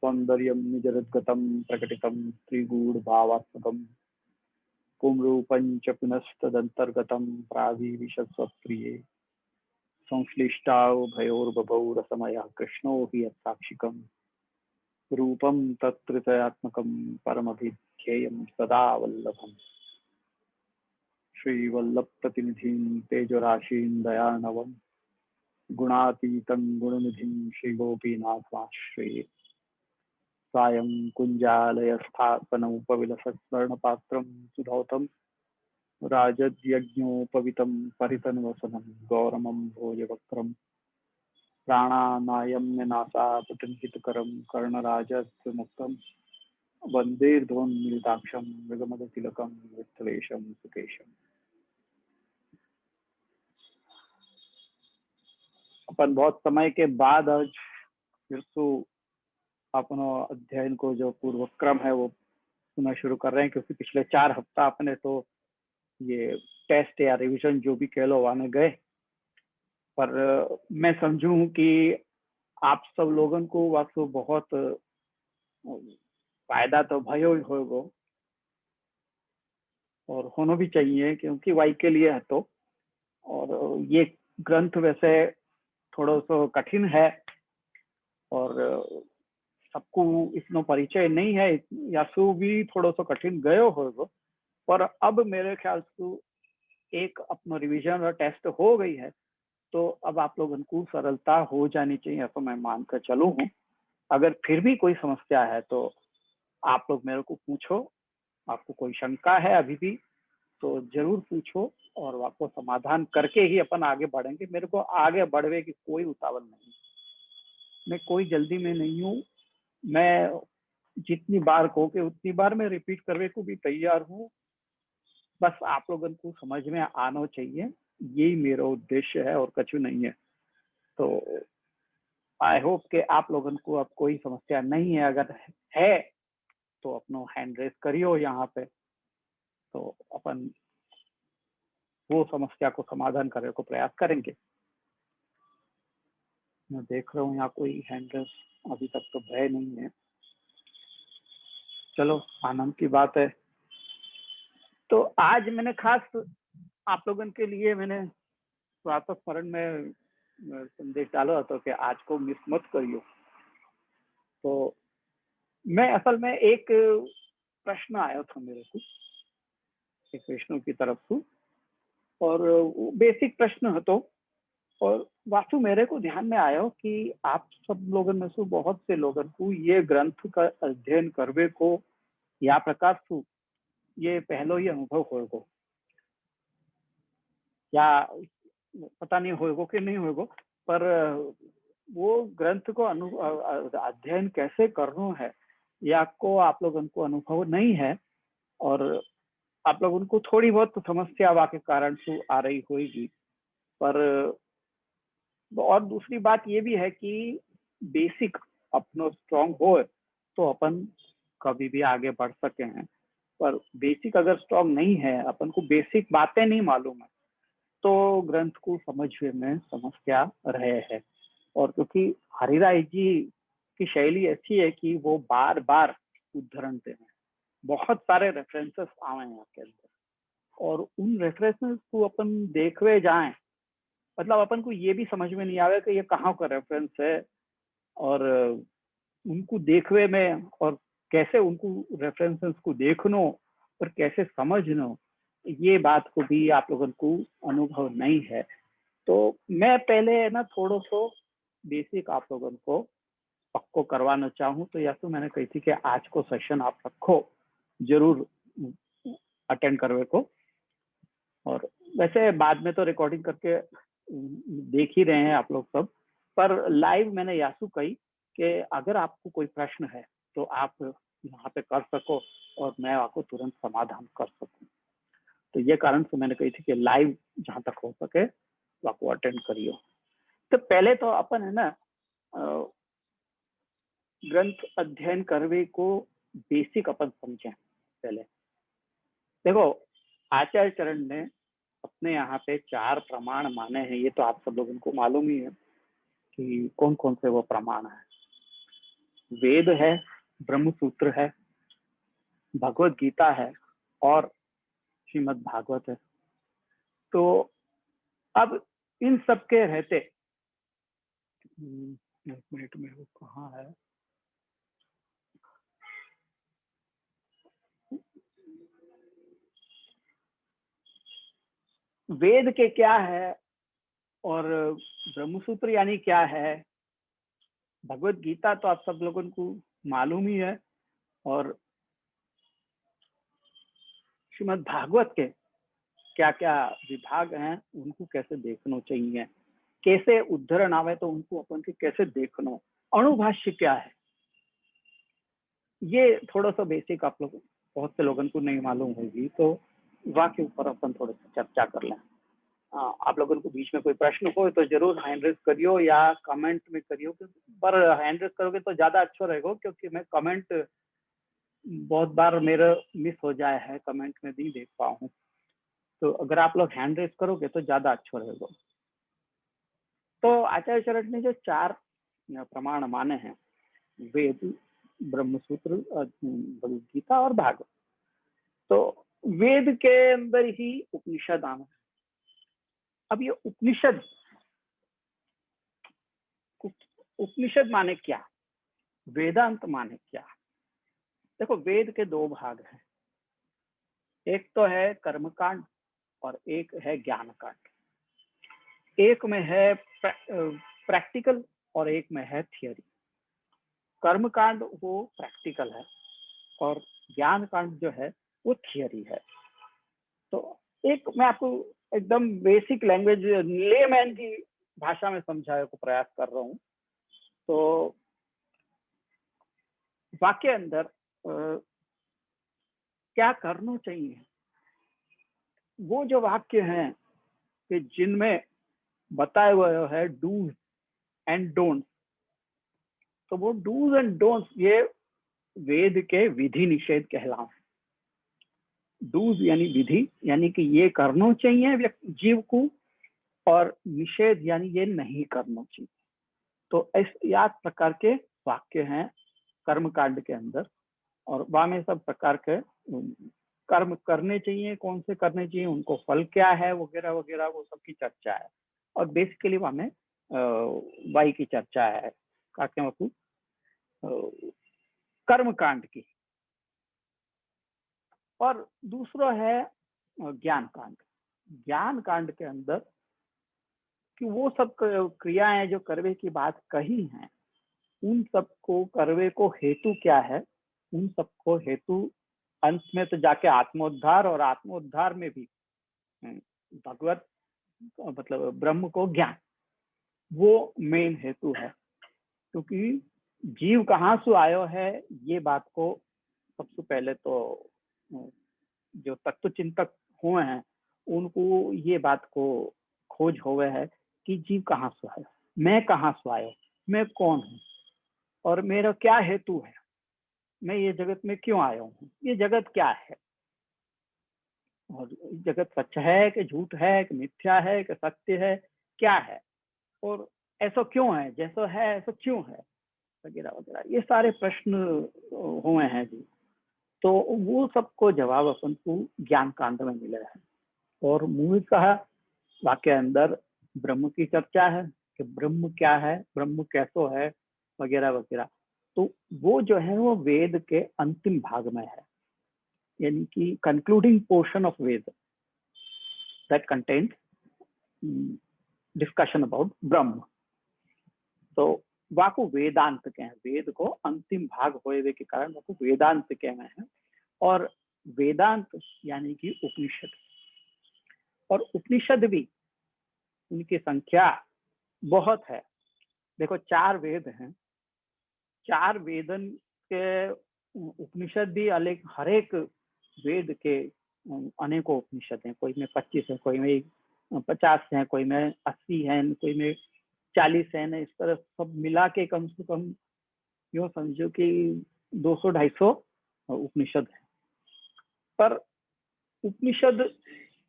सौंदर्यं निजरद्गतं प्रकटितं त्रिगूढभावात्मकं पुंरूपं च पुनस्तदन्तर्गतं प्राविविशस्वप्रिये संश्लिष्टावभयोर्बभौ रसमयः कृष्णो हि यत्साक्षिकम् रूपं तत्त्रितयात्मकं परमभिध्येयं सदा वल्लभम् श्रीवल्लभप्रतिनिधिं तेजोराशिं दयानवं गुणातीतं गुणनिधिं श्रीगोपीनाथमाश्रये सायं कुञ्जालयस्थापनमुपविलसत्स्वर्णपात्रं सुधौतं राजद्यज्ञोपवितं परितन्वसनं गौरमं भोजवक्त्रं प्राणानायम्यनासापटंहितकरं कर्णराजस्वमुक्तं वन्देर्ध्वन्मिलिताक्षं मृगमदतिलकं विठ्ठलेशं सुकेशम्। अपन बहुत समय के बाद आज फिर से अपना अध्ययन को जो पूर्व क्रम है वो पुनः शुरू कर रहे हैं, क्योंकि पिछले 4 हफ्ता अपने तो ये टेस्ट या रिवीजन जो भी कह लो आने गए, पर मैं समझूं कि आप सब लोगों को वास्तव बहुत फायदा तो भयो ही होगा और होना भी चाहिए, क्योंकि वाई के लिए है तो। और ये ग्रंथ वैसे थोड़ा सा कठिन है और सबको इसनो परिचय नहीं है, यासु भी थोड़ा सा कठिन गयो होगा, पर अब मेरे ख्याल से एक अपना रिवीजन और टेस्ट हो गई है तो अब आप लोगों को सरलता हो जानी चाहिए, ऐसा मैं मानकर चलू हूँ। अगर फिर भी कोई समस्या है तो आप लोग मेरे को पूछो, आपको कोई शंका है अभी भी तो जरूर पूछो और आपको समाधान करके ही अपन आगे बढ़ेंगे। मेरे को आगे बढ़ने की कोई उतावल नहीं, मैं कोई जल्दी में नहीं हूँ। मैं जितनी बार कहो कि उतनी बार मैं रिपीट करने को भी तैयार हूँ, बस आप लोगों को समझ में आना चाहिए, यही मेरा उद्देश्य है और कुछ नहीं है। तो आई होप कि आप लोगों को अब कोई समस्या नहीं है, अगर है तो अपनो हैंड रेस करियो यहाँ पे, तो अपन वो समस्या को समाधान करने को प्रयास करेंगे। मैं देख रहा हूँ यहाँ कोई हैंड रेस अभी तक तो भय नहीं है, चलो आनंद की बात है। तो आज मैंने खास आप लोगों के लिए मैंने प्रातः स्मरण में संदेश डाला था कि आज को मिस मत करियो। तो मैं असल में एक प्रश्न आया था मेरे को एक विष्णु की तरफ से, और बेसिक प्रश्न है तो, और वास्तु मेरे को ध्यान में आया कि आप सब लोगों में से बहुत से लोगों को ये ग्रंथ का अध्ययन करने को या प्रकार से ये पहलो ही अनुभव होगा, या पता नहीं होगा कि नहीं होगा, पर वो ग्रंथ को अध्ययन कैसे करना है या को आप लोगों को अनुभव नहीं है, और आप लोगों को थोड़ी बहुत समस्या के कारण से आ रही होगी। पर और दूसरी बात ये भी है कि बेसिक अपनो स्ट्रांग हो तो अपन कभी भी आगे बढ़ सके हैं, पर बेसिक अगर स्ट्रांग नहीं है, अपन को बेसिक बातें नहीं मालूम है, तो ग्रंथ को समझने में समस्या रहे है। और क्योंकि हरिराय जी की शैली ऐसी है कि वो बार बार उद्धरण देते हैं, बहुत सारे रेफरेंसेस आए हैं आपके अंदर, और उन रेफरेंसेस को अपन देखवे जाएं, मतलब अपन को ये भी समझ में नहीं आवे कि ये कहाँ का रेफरेंस है, और उनको देखवे में और कैसे उनको रेफरेंसेस को देखनो और कैसे समझनो, ये बात को भी आप लोगों को अनुभव नहीं है। तो मैं पहले ना थोड़ा सा बेसिक आप लोगों को पक्को करवाना चाहूँ, तो या तो मैंने कही थी कि आज को सेशन आप रखो जरूर अटेंड करवे को, और वैसे बाद में तो रिकॉर्डिंग करके देख ही रहे हैं आप लोग सब, पर लाइव मैंने यासु कही कि अगर आपको कोई प्रश्न है तो आप यहाँ पे कर सको और मैं आपको तुरंत समाधान कर सकूं। तो ये कारण से मैंने कही थी कि लाइव जहां तक हो सके तो आपको अटेंड करियो। तो पहले तो अपन है ना ग्रंथ अध्ययन करवे को बेसिक अपन समझें। पहले देखो, आचार्य चरण ने अपने यहाँ पे 4 प्रमाण माने हैं, ये तो आप सब लोगों को मालूम ही है कि कौन कौन से वो प्रमाण है। वेद है, ब्रह्म सूत्र है, भगवत गीता है और श्रीमद् भागवत है। तो अब इन सब के रहते, एक मिनट में वो कहाँ है, वेद के क्या है और ब्रह्मसूत्र यानी क्या है, भगवत गीता तो आप सब लोगों को मालूम ही है, और श्रीमद् भागवत के क्या क्या विभाग हैं उनको कैसे देखना चाहिए, कैसे उद्धरण आवे तो उनको अपन के कैसे देखना, अणुभाष्य क्या है, ये थोड़ा सा बेसिक आप लोग बहुत से लोगों को नहीं मालूम होगी, तो वाक्य ऊपर अपन थोड़ा सा चर्चा कर लें। आप लोगों को बीच में कोई प्रश्न हो तो जरूर हैंड रेज करियो या कमेंट में करियो, पर हैंड रेज करोगे तो ज्यादा अच्छा रहेगा, क्योंकि मैं कमेंट बहुत बार मेरा मिस हो जाए है, कमेंट में नहीं देख पाऊँ हूँ, तो अगर आप लोग हैंड रेज करोगे तो ज्यादा अच्छा रहेगा। तो आचार्य चरक ने जो 4 प्रमाण माने हैं, वेद, ब्रह्मसूत्र, भगवद गीता और भागवत, तो वेद के अंदर ही उपनिषद आना है। अब ये उपनिषद, उपनिषद माने क्या, वेदांत माने क्या? देखो, वेद के 2 भाग हैं, एक तो है कर्मकांड और एक है ज्ञान कांड। एक में है प्रैक्टिकल और एक में है थियरी। कर्म कांड वो प्रैक्टिकल है और ज्ञान कांड जो है वो थियरी है। तो एक मैं आपको एकदम बेसिक लैंग्वेज, लेमैन की भाषा में समझाने को प्रयास कर रहा हूँ। तो वाक्य अंदर क्या करना चाहिए, वो जो वाक्य हैं कि जिनमें बताए हुए है डूज एंड डोंट्स, तो वो डूज एंड डोंट्स ये वेद के विधि निषेध कहलाओ। डूज यानी विधि, यानी कि ये करना चाहिए जीव को, और निषेध यानी ये नहीं करना चाहिए। तो इस याद प्रकार के वाक्य हैं कर्म कांड के अंदर, और वहां में सब प्रकार के कर्म करने चाहिए, कौन से करने चाहिए, उनको फल क्या है वगैरह वगैरह, वो सब की चर्चा है। और बेसिकली वहां में वाई की चर्चा है, काके वकू कर्म कांड की। और दूसरा है ज्ञान कांड। ज्ञान कांड के अंदर कि वो सब क्रियाएं जो करवे की बात कही हैं, उन सबको करवे को हेतु क्या है, उन सबको हेतु अंत में तो जाके आत्मोद्धार, और आत्मोद्धार में भी भगवत मतलब ब्रह्म को ज्ञान, वो मेन हेतु है। क्योंकि जीव कहाँ से आयो है, ये बात को सबसे पहले तो जो तत्व चिंतक हुए हैं उनको ये बात को खोज हुए है कि जीव कहाँ से आया, मैं कहाँ से आया, मैं कौन हूँ और मेरा क्या हेतु है, मैं ये जगत में क्यों आया हूँ, ये जगत क्या है, और जगत सच है कि झूठ है कि मिथ्या है कि सत्य है, क्या है, और ऐसा क्यों है, जैसा है ऐसा क्यों है, वगैरह वगैरह, ये सारे प्रश्न हुए हैं जी। तो वो सबको जवाब अपन को ज्ञान कांड में मिला है। और मूलतः वाक्य अंदर ब्रह्म की चर्चा है कि ब्रह्म क्या है, ब्रह्म कैसो है, वगैरह वगैरह। तो वो जो है वो वेद के अंतिम भाग में है, यानी कि concluding portion of Veda that contains discussion about Brahma. तो वाको वेदांत के हैं, वेद को अंतिम भाग होए के कारण वाको वेदांत के में है। और वेदांत यानी कि उपनिषद, और उपनिषद भी उनकी संख्या बहुत है। देखो 4 वेद हैं, 4 वेदन के उपनिषद भी अलग, हर एक वेद के अनेकों उपनिषद हैं, कोई में 25 है, कोई में 50 है, कोई में 80 है, कोई में 40 है, इस तरह सब मिला के कम से कम यूँ समझो कि 200-250 उपनिषद है। पर उपनिषद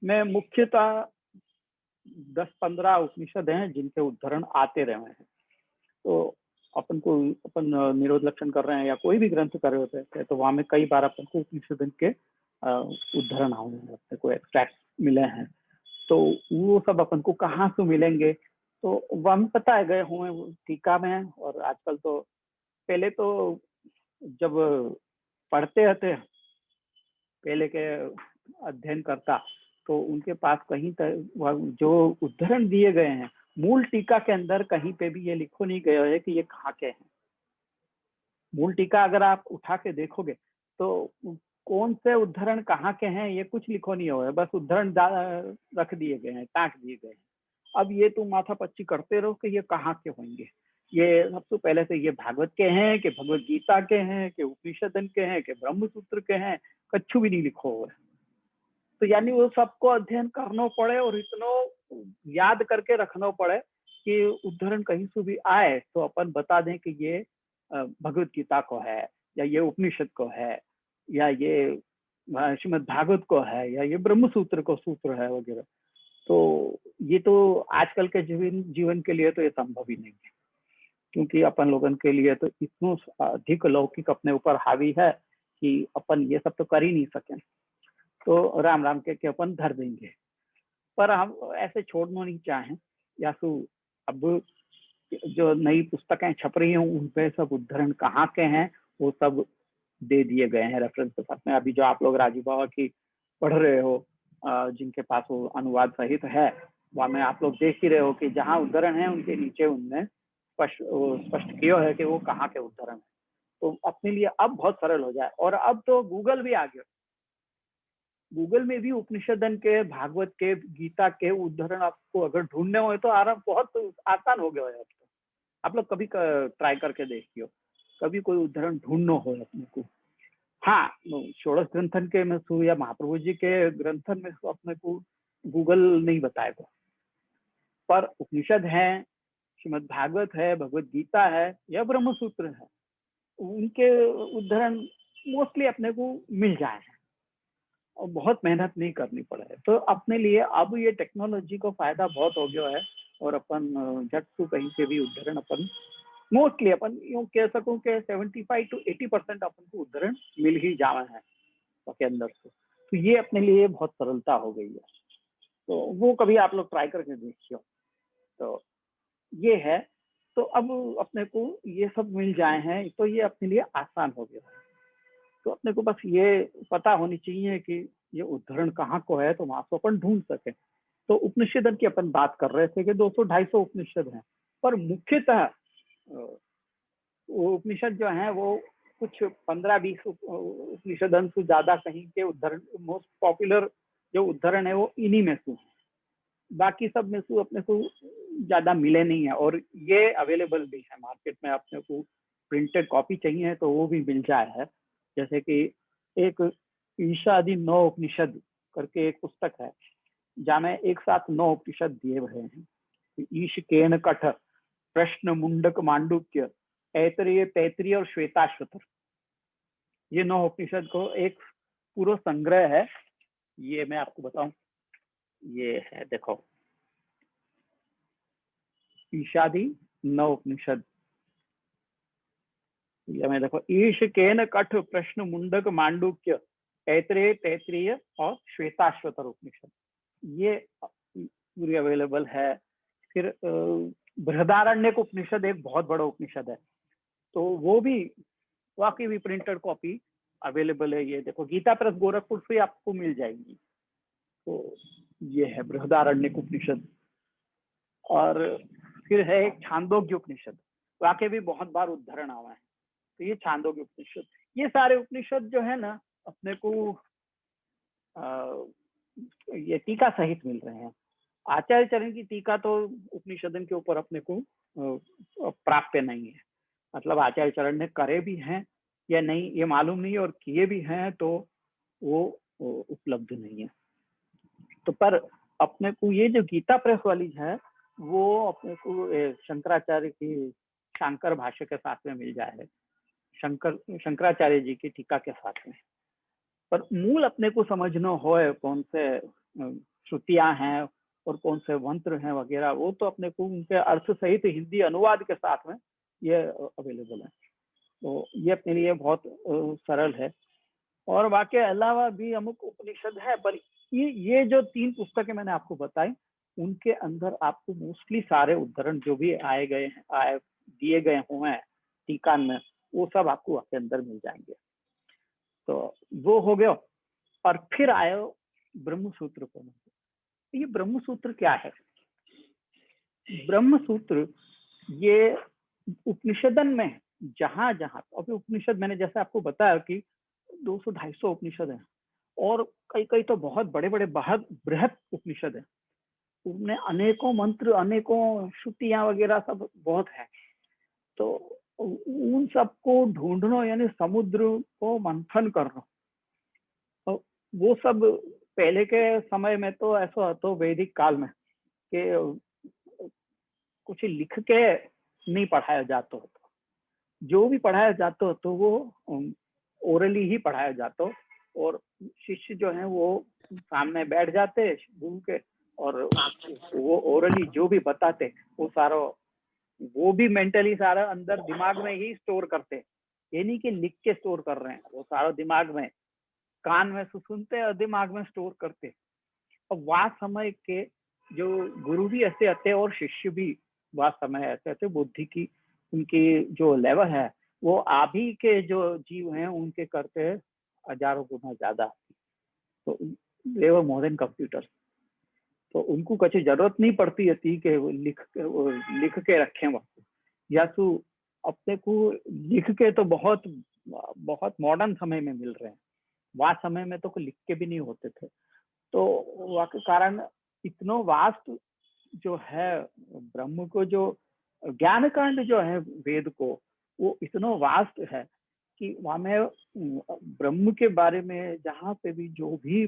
में मुख्यतः 10-15 उपनिषद हैं जिनके उद्धरण आते रहे हैं। तो अपन को अपन निरोध लक्षण कर रहे हैं या कोई भी ग्रंथ कर रहे होते हैं, तो वहां में कई बार अपन को उपनिषद के उद्धरण अपने को एक्सट्रैक्ट मिले हैं। तो वो सब अपन को कहाँ से मिलेंगे, तो वो हम पता है गए हुए टीका में। और आजकल तो, पहले तो जब पढ़ते थे पहले के अध्ययन करता, तो उनके पास कहीं जो उद्धरण दिए गए हैं मूल टीका के अंदर कहीं पे भी ये लिखो नहीं गया है कि ये कहाँ के हैं। मूल टीका अगर आप उठा के देखोगे तो कौन से उद्धरण कहाँ के हैं ये कुछ लिखो नहीं हुआ है, बस उद्धरण रख दिए गए हैं, टाँक दिए गए हैं। अब ये तुम माथा पच्ची करते रहो कि ये कहाँ के होंगे, ये सबसे पहले से ये भागवत के हैं कि भगवत गीता के हैं कि उपनिषदन के हैं कि ब्रह्म सूत्र के हैं, कछु भी नहीं लिखो हुआ है। तो यानी वो सबको अध्ययन करना पड़े और इतना याद करके रखना पड़े कि उद्धरण कहीं से भी आए तो अपन बता दें कि ये भगवत गीता को है, या ये उपनिषद को है, या ये श्रीमद् भागवत को है, या ये ब्रह्म सूत्र को सूत्र है वगैरह। तो ये तो आजकल के जीवन के लिए तो ये संभव ही नहीं है, क्योंकि अपन लोगन के लिए तो इतना अधिक लौकिक अपने ऊपर हावी है कि अपन ये सब तो कर ही नहीं सकें। तो राम राम के अपन धर देंगे, पर हम ऐसे छोड़ना नहीं चाहें। या तो अब जो नई पुस्तकें छप रही हैं उन पे सब उद्धरण कहाँ के हैं वो सब दे दिए गए हैं रेफरेंस के साथ में। अभी जो आप लोग राजीव बाबा की पढ़ रहे हो, जिनके पास वो अनुवाद सहित है, वहाँ में आप लोग देख ही रहे हो कि जहाँ उद्धरण है उनके नीचे उनने स्पष्ट किया है कि वो कहाँ के उद्धरण है। तो अपने लिए अब बहुत सरल हो जाए। और अब तो गूगल भी आ गया, गूगल में भी उपनिषदन के, भागवत के, गीता के उद्धरण आपको अगर ढूंढने हो तो आराम बहुत आसान हो गया है। अब तो आप लोग कभी ट्राई करके देखियो, कभी कोई उद्धरण ढूंढना हो अपने को। हाँ, षोडश ग्रंथन के में या महाप्रभु जी के ग्रंथन में अपने को गूगल नहीं बताएगा, पर उपनिषद है, श्रीमद् भागवत है, भगवत गीता है या ब्रह्म सूत्र है, उनके उद्धरण मोस्टली अपने को मिल जाए हैं और बहुत मेहनत नहीं करनी पड़े। तो अपने लिए अब ये टेक्नोलॉजी को फायदा बहुत हो गया है और अपन झट से कहीं से भी उद्धरण अपन मोस्टली अपन यूँ कह सकूं कि 75 to 80% अपन को उद्धरण मिल ही जावा है के अंदर से। तो ये अपने लिए बहुत सरलता हो गई है, तो वो कभी आप लोग ट्राई करके देखिए। तो ये है, तो अब अपने को ये सब मिल जाए हैं तो ये अपने लिए आसान हो गया है। तो अपने को बस ये पता होनी चाहिए कि ये उद्धरण कहाँ को है, तो वहां से अपन ढूंढ सके। तो उपनिषदन की अपन बात कर रहे थे कि 200-250 उपनिषद हैं, पर मुख्यतः उपनिषद जो है वो कुछ 15-20 उपनिषदन से ज्यादा कहीं के उद्धरण, मोस्ट पॉपुलर जो उद्धरण है वो इन्हीं में से, बाकी सब में से अपने को ज्यादा मिले नहीं है। और ये अवेलेबल भी है मार्केट में, अपने को प्रिंटेड कॉपी चाहिए तो वो भी मिल जाए है। जैसे कि एक ईशादि 9 उपनिषद करके एक पुस्तक है, जहाँ में एक साथ 9 उपनिषद दिए हुए हैं। ईश केन कठ, प्रश्न, मुंडक, मांडुक्य, ऐतरेय, तैतरीय और श्वेताश्वतर, ये 9 उपनिषद को एक पूरा संग्रह है। ये मैं आपको बताऊं, ये है देखो, ईशादि 9 उपनिषद, ये मैं देखो, ईश केन कठ, प्रश्न, मुंडक, मांडुक्य, ऐतरेय, तैतरीय और श्वेताश्वतर उपनिषद, ये पूरी अवेलेबल है। फिर बृहदारण्यक उपनिषद एक बहुत बड़ा उपनिषद है, तो वो भी वाकई भी प्रिंटेड कॉपी अवेलेबल है। ये देखो, गीता प्रेस गोरखपुर से आपको मिल जाएगी। तो ये है बृहदारण्यक उपनिषद। और फिर है एक छांदोग्य उपनिषद, वाकई भी बहुत बार उद्धरण आवा है। तो ये छांदोग्य उपनिषद, ये सारे उपनिषद जो है ना अपने को ये टीका सहित मिल रहे हैं। आचार्य चरण की टीका तो उपनिषदन के ऊपर अपने को प्राप्य नहीं है, मतलब आचार्य चरण ने करे भी हैं या नहीं ये मालूम नहीं, और किए भी हैं तो वो उपलब्ध नहीं है। तो पर अपने को ये जो गीता प्रेस वाली है वो अपने को शंकराचार्य की शांकर भाष्य के साथ में मिल जाए, शंकराचार्य जी की टीका के साथ में। पर मूल अपने को समझना हो कौन से श्रुतियां हैं और कौन से मंत्र हैं वगैरह, वो तो अपने को उनके अर्थ सहित हिंदी अनुवाद के साथ में ये अवेलेबल है। तो ये अपने लिए बहुत सरल है। और वाके अलावा भी अमुक उपनिषद है, पर ये जो 3 पुस्तकें मैंने आपको बताई, उनके अंदर आपको मोस्टली सारे उद्धरण जो भी दिए गए हुए हैं टीका में, वो सब आपको आपके अंदर मिल जाएंगे। तो वो हो गया। और फिर आयो ब्रह्म सूत्र पर। ये ब्रह्म सूत्र क्या है? ब्रह्म सूत्र ये उपनिषदन में जहां जहां, अभी उपनिषद मैंने जैसे आपको बताया कि 200-250 उपनिषद हैं, और कई कई तो बहुत बड़े बड़े बृहद उपनिषद हैं, उनमें अनेकों मंत्र, अनेकों श्रुतियां वगैरह सब बहुत है। तो उन सबको ढूंढना यानी समुद्र को मंथन करना, तो वो सब पहले के समय में तो ऐसा तो वैदिक काल में कि कुछ लिख के नहीं पढ़ाया जाता हो, जो भी पढ़ाया जाता हो तो वो ओरली ही पढ़ाया जाता हो, और शिष्य जो है वो सामने बैठ जाते गुरु के, और वो ओरली जो भी बताते वो सारा, वो भी मेंटली सारा अंदर दिमाग में ही स्टोर करते, ये नहीं कि लिख के स्टोर कर रहे हैं, वो सारा दिमाग में, कान में सुनते और दिमाग में स्टोर करते। और वह समय के जो गुरु भी ऐसे आते और शिष्य भी वह समय ऐसे आते, बुद्धि की उनकी जो लेवल है वो अभी के जो जीव हैं उनके करते हजारों गुना ज्यादा। तो लेवल मोर देन कंप्यूटर, तो उनको कभी जरूरत नहीं पड़ती थी कि वो लिख के रखें वक्त, या तो अपने को लिख के तो बहुत बहुत मॉडर्न समय में मिल रहे हैं, वह समय में तो लिख के भी नहीं होते थे। तो वह के कारण इतना वास्ट जो है ब्रह्म को, जो ज्ञान कांड जो है वेद को, वो इतना वास्ट है कि वहां में ब्रह्म के बारे में जहाँ पे भी जो भी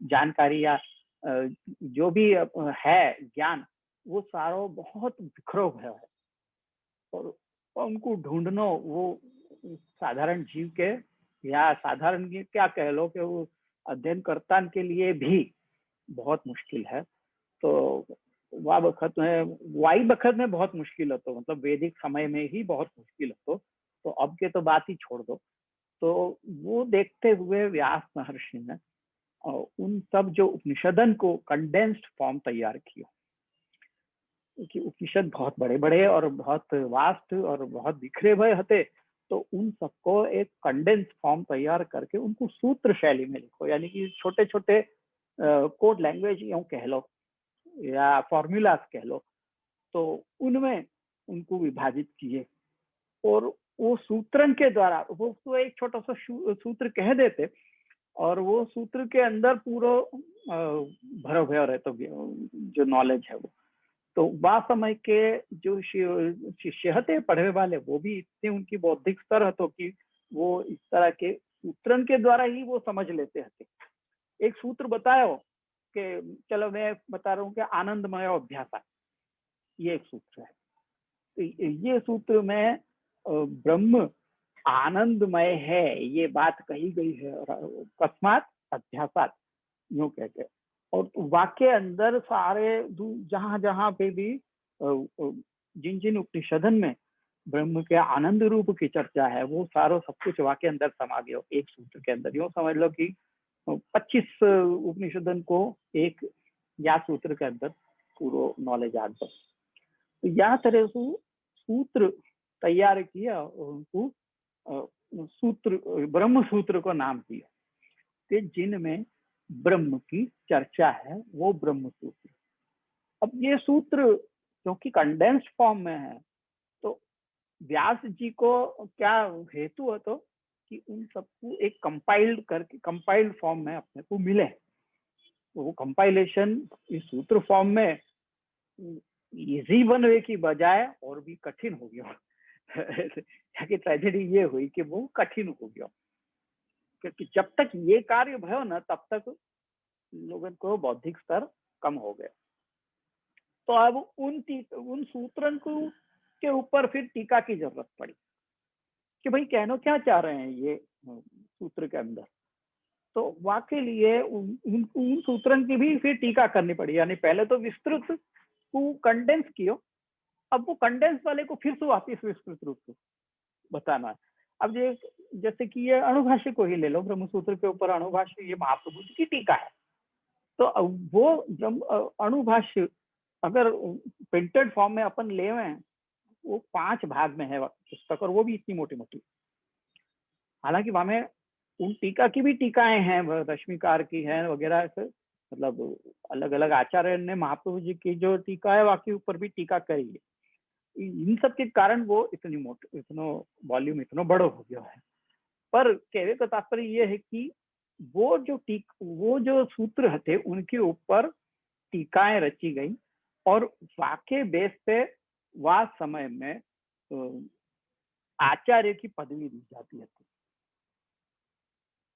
जानकारी या जो भी है ज्ञान, वो सारा बहुत बिखरा हुआ है, और उनको ढूंढना वो साधारण जीव के या साधारण क्या कह लो कि वो अध्ययनकर्ता के लिए भी बहुत मुश्किल है। तो वह वक्त में, वाई वक्त में बहुत मुश्किल हो, तो मतलब वैदिक समय में ही बहुत मुश्किल हो, तो अब के तो बात ही छोड़ दो। तो वो देखते हुए व्यास महर्षि ने उन सब जो उपनिषदन को कंडेंस्ड फॉर्म तैयार किया, कि उपनिषद बहुत बड़े बड़े और बहुत वास्ट और बहुत बिखरे हुए होते, तो उन सबको एक कंडेंस फॉर्म तैयार करके उनको सूत्र शैली में लिखो, यानी कि छोटे छोटे कोड लैंग्वेज यूं कह लो या फॉर्मूलाज कह लो, तो उनमें उनको विभाजित किए, और वो सूत्रन के द्वारा, वो तो एक छोटा सा सूत्र कह देते, और वो सूत्र के अंदर पूरा भरा हुआ रहता जो नॉलेज है वो। तो वह समय के जो शिष्य थे पढ़े वाले, वो भी इतने उनकी बौद्धिक स्तर तो कि वो इस तरह के सूत्रन के द्वारा ही वो समझ लेते थे। एक सूत्र बताया हो कि चलो मैं बता रहा हूँ कि आनंदमय अभ्यास, ये एक सूत्र है। तो ये सूत्र में ब्रह्म आनंदमय है, ये बात कही गई है, कस्मात अध्यासात यूं कहते हैं। और वाक्य अंदर सारे जहां जहां पे भी जिन जिन उपनिषदन में ब्रह्म के आनंद रूप की चर्चा है, वो सारो सब कुछ वाक्य अंदर समा गया एक सूत्र के अंदर। यूं समझ लो कि 25 उपनिषदन को एक या सूत्र के अंदर पूरा नॉलेज आ गया। तो या तरह से सूत्र तैयार किया और उनको सूत्र, ब्रह्म सूत्र को नाम दिया, कि जिनमें ब्रह्म की चर्चा है वो ब्रह्म सूत्र। अब ये सूत्र क्योंकि कंडेंस्ड फॉर्म में है, तो व्यास जी को क्या हेतु है, तो कि उन सबको एक कंपाइल्ड फॉर्म में अपने को मिले। तो वो कंपाइलेशन इस सूत्र फॉर्म में इजी बनने की बजाय और भी कठिन हो गया। कि ट्रेजेडी ये हुई कि वो कठिन हो गया, क्योंकि जब तक ये कार्य भयो ना तब तक लोगों को बौद्धिक स्तर कम हो गया। तो अब उन सूत्रन को के ऊपर फिर टीका की जरूरत पड़ी कि भाई कहना क्या चाह रहे हैं ये सूत्र के अंदर। तो वाकई लिए उन सूत्रन की भी फिर टीका करनी पड़ी, यानी पहले तो विस्तृत को कंडेंस किया, अब वो कंडेंस वाले को फिर से वापिस विस्तृत रूप से बताना है। अब ये जैसे कि ये अणुभाष्य को ही ले लो, ब्रह्मसूत्र के ऊपर अणुभाष्य, ये महाप्रभु जी की टीका है। तो वो अणुभाष्य अगर प्रिंटेड फॉर्म में अपन ले हैं, वो 5 भाग में है पुस्तक, और वो भी इतनी मोटी मोटी। हालांकि वहां में उन टीका की भी टीकाएं हैं, रश्मिकार की है वगैरह, ऐसे मतलब अलग अलग आचार्य ने महाप्रभु जी की जो टीका है वाकई ऊपर भी टीका करी है। इन सब के कारण वो इतनी मोटी, इतना वॉल्यूम इतना बड़ा हो गया है। पर कहने का तात्पर्य ये है कि वो जो सूत्र थे उनके ऊपर टीकाएं रची गई, और वाक्य बेस पे वह समय में आचार्य की पदवी दी जाती है।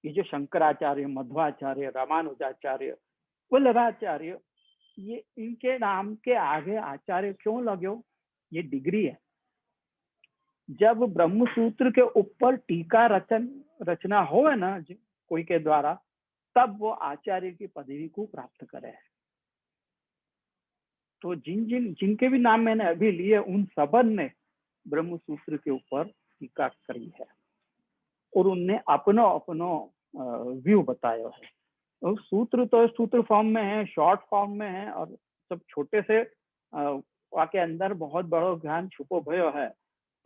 ये जो शंकराचार्य, मध्वाचार्य, रामानुजाचार्य, वल्लभाचार्य, ये इनके नाम के आगे आचार्य क्यों लगे? ये डिग्री है। जब ब्रह्मसूत्र के ऊपर टीका रचना हो है ना कोई के द्वारा, तब वो आचार्य की पदवी को प्राप्त करे है। तो जिनके भी नाम मैंने अभी लिए, उन सबन ने ब्रह्मसूत्र के ऊपर टीका करी है, और उनने अपनो व्यू बताया है। तो सूत्र तो सूत्र फॉर्म में है, शॉर्ट फॉर्म में है, और सब छोटे से वाके अंदर बहुत बड़ो ज्ञान छुपो भयो है।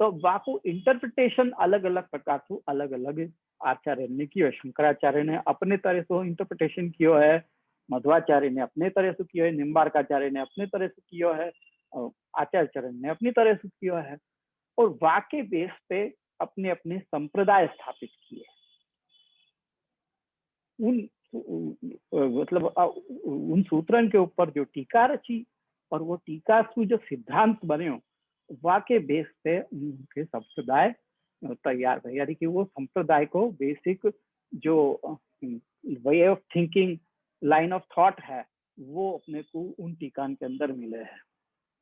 तो वाको इंटरप्रिटेशन अलग अलग प्रकार से अलग अलग आचार्य ने किया। शंकराचार्य ने अपने तरह से इंटरप्रिटेशन किया है, मध्वाचार्य ने अपने तरह से किया है, निम्बार्काचार्य ने अपने तरह से किया है, आचार्य ने अपनी तरह से किया है, और वाके बेस पे अपने अपने संप्रदाय स्थापित किए। उन मतलब उन सूत्रन के ऊपर जो टीका रची, और वो टीका से जो सिद्धांत बने, वाके बेस पे उनके संप्रदाय तैयार हुए। यानी कि वो संप्रदाय को बेसिक जो way of thinking, line of thought है, वो अपने को उन टीकान के अंदर मिले हैं।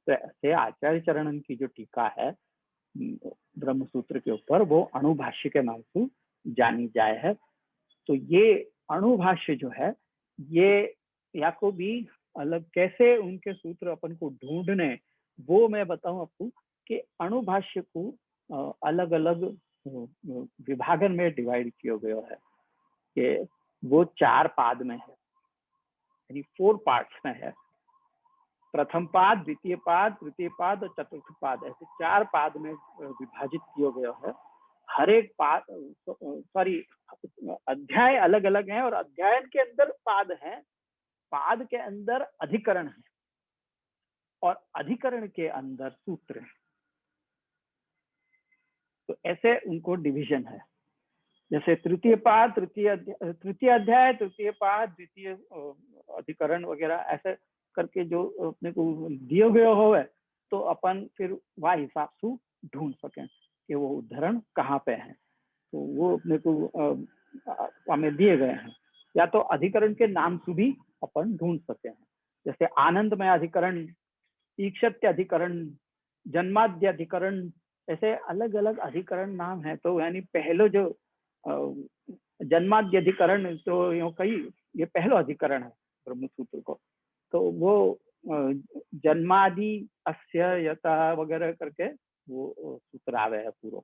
तो ऐसे आचार्य चरणन की जो टीका है ब्रह्मसूत्र के ऊपर, वो अणुभाष्य के नाम से जानी जाए है। तो ये अणुभाष्य जो है, ये या को भी अलग कैसे उनके सूत्र अपन को ढूंढने, वो मैं बताऊं आपको कि अणुभाष्य को अलग अलग विभागन में डिवाइड किया गया है कि वो 4 पाद में है, यानी 4 पार्ट्स में है। प्रथम पाद, द्वितीय पाद, तृतीय पाद और चतुर्थ पाद, ऐसे 4 पाद में विभाजित किया गया है। हर एक पाद, सॉरी, अध्याय अलग अलग हैं, और अध्याय के अंदर पाद हैं, पाद के अंदर अधिकरण है, और अधिकरण के अंदर सूत्र है। तो ऐसे उनको डिवीजन है। जैसे तृतीय पाद, तृतीय अध्याय, तृतीय पाद, द्वितीय अधिकरण वगैरह, ऐसे करके जो अपने को दिए गए हो, तो अपन फिर वह हिसाब से ढूंढ सकें कि वो उदाहरण कहाँ पे है। तो वो अपने को हमें दिए गए हैं, या तो अधिकरण के नाम से भी अपन ढूंढ सकते हैं। जैसे आनंदमय अधिकरण, ईक्षत्य अधिकरण, जन्माद्य अधिकरण, ऐसे अलग अलग अधिकरण नाम है। तो यानी पहलो जो जन्माद्य अधिकरण, तो यो कई ये पहलो अधिकरण है ब्रह्मसूत्र को। तो वो जन्मादि अस्य यथा वगैरह करके वो सूत्र आवे है पूरा।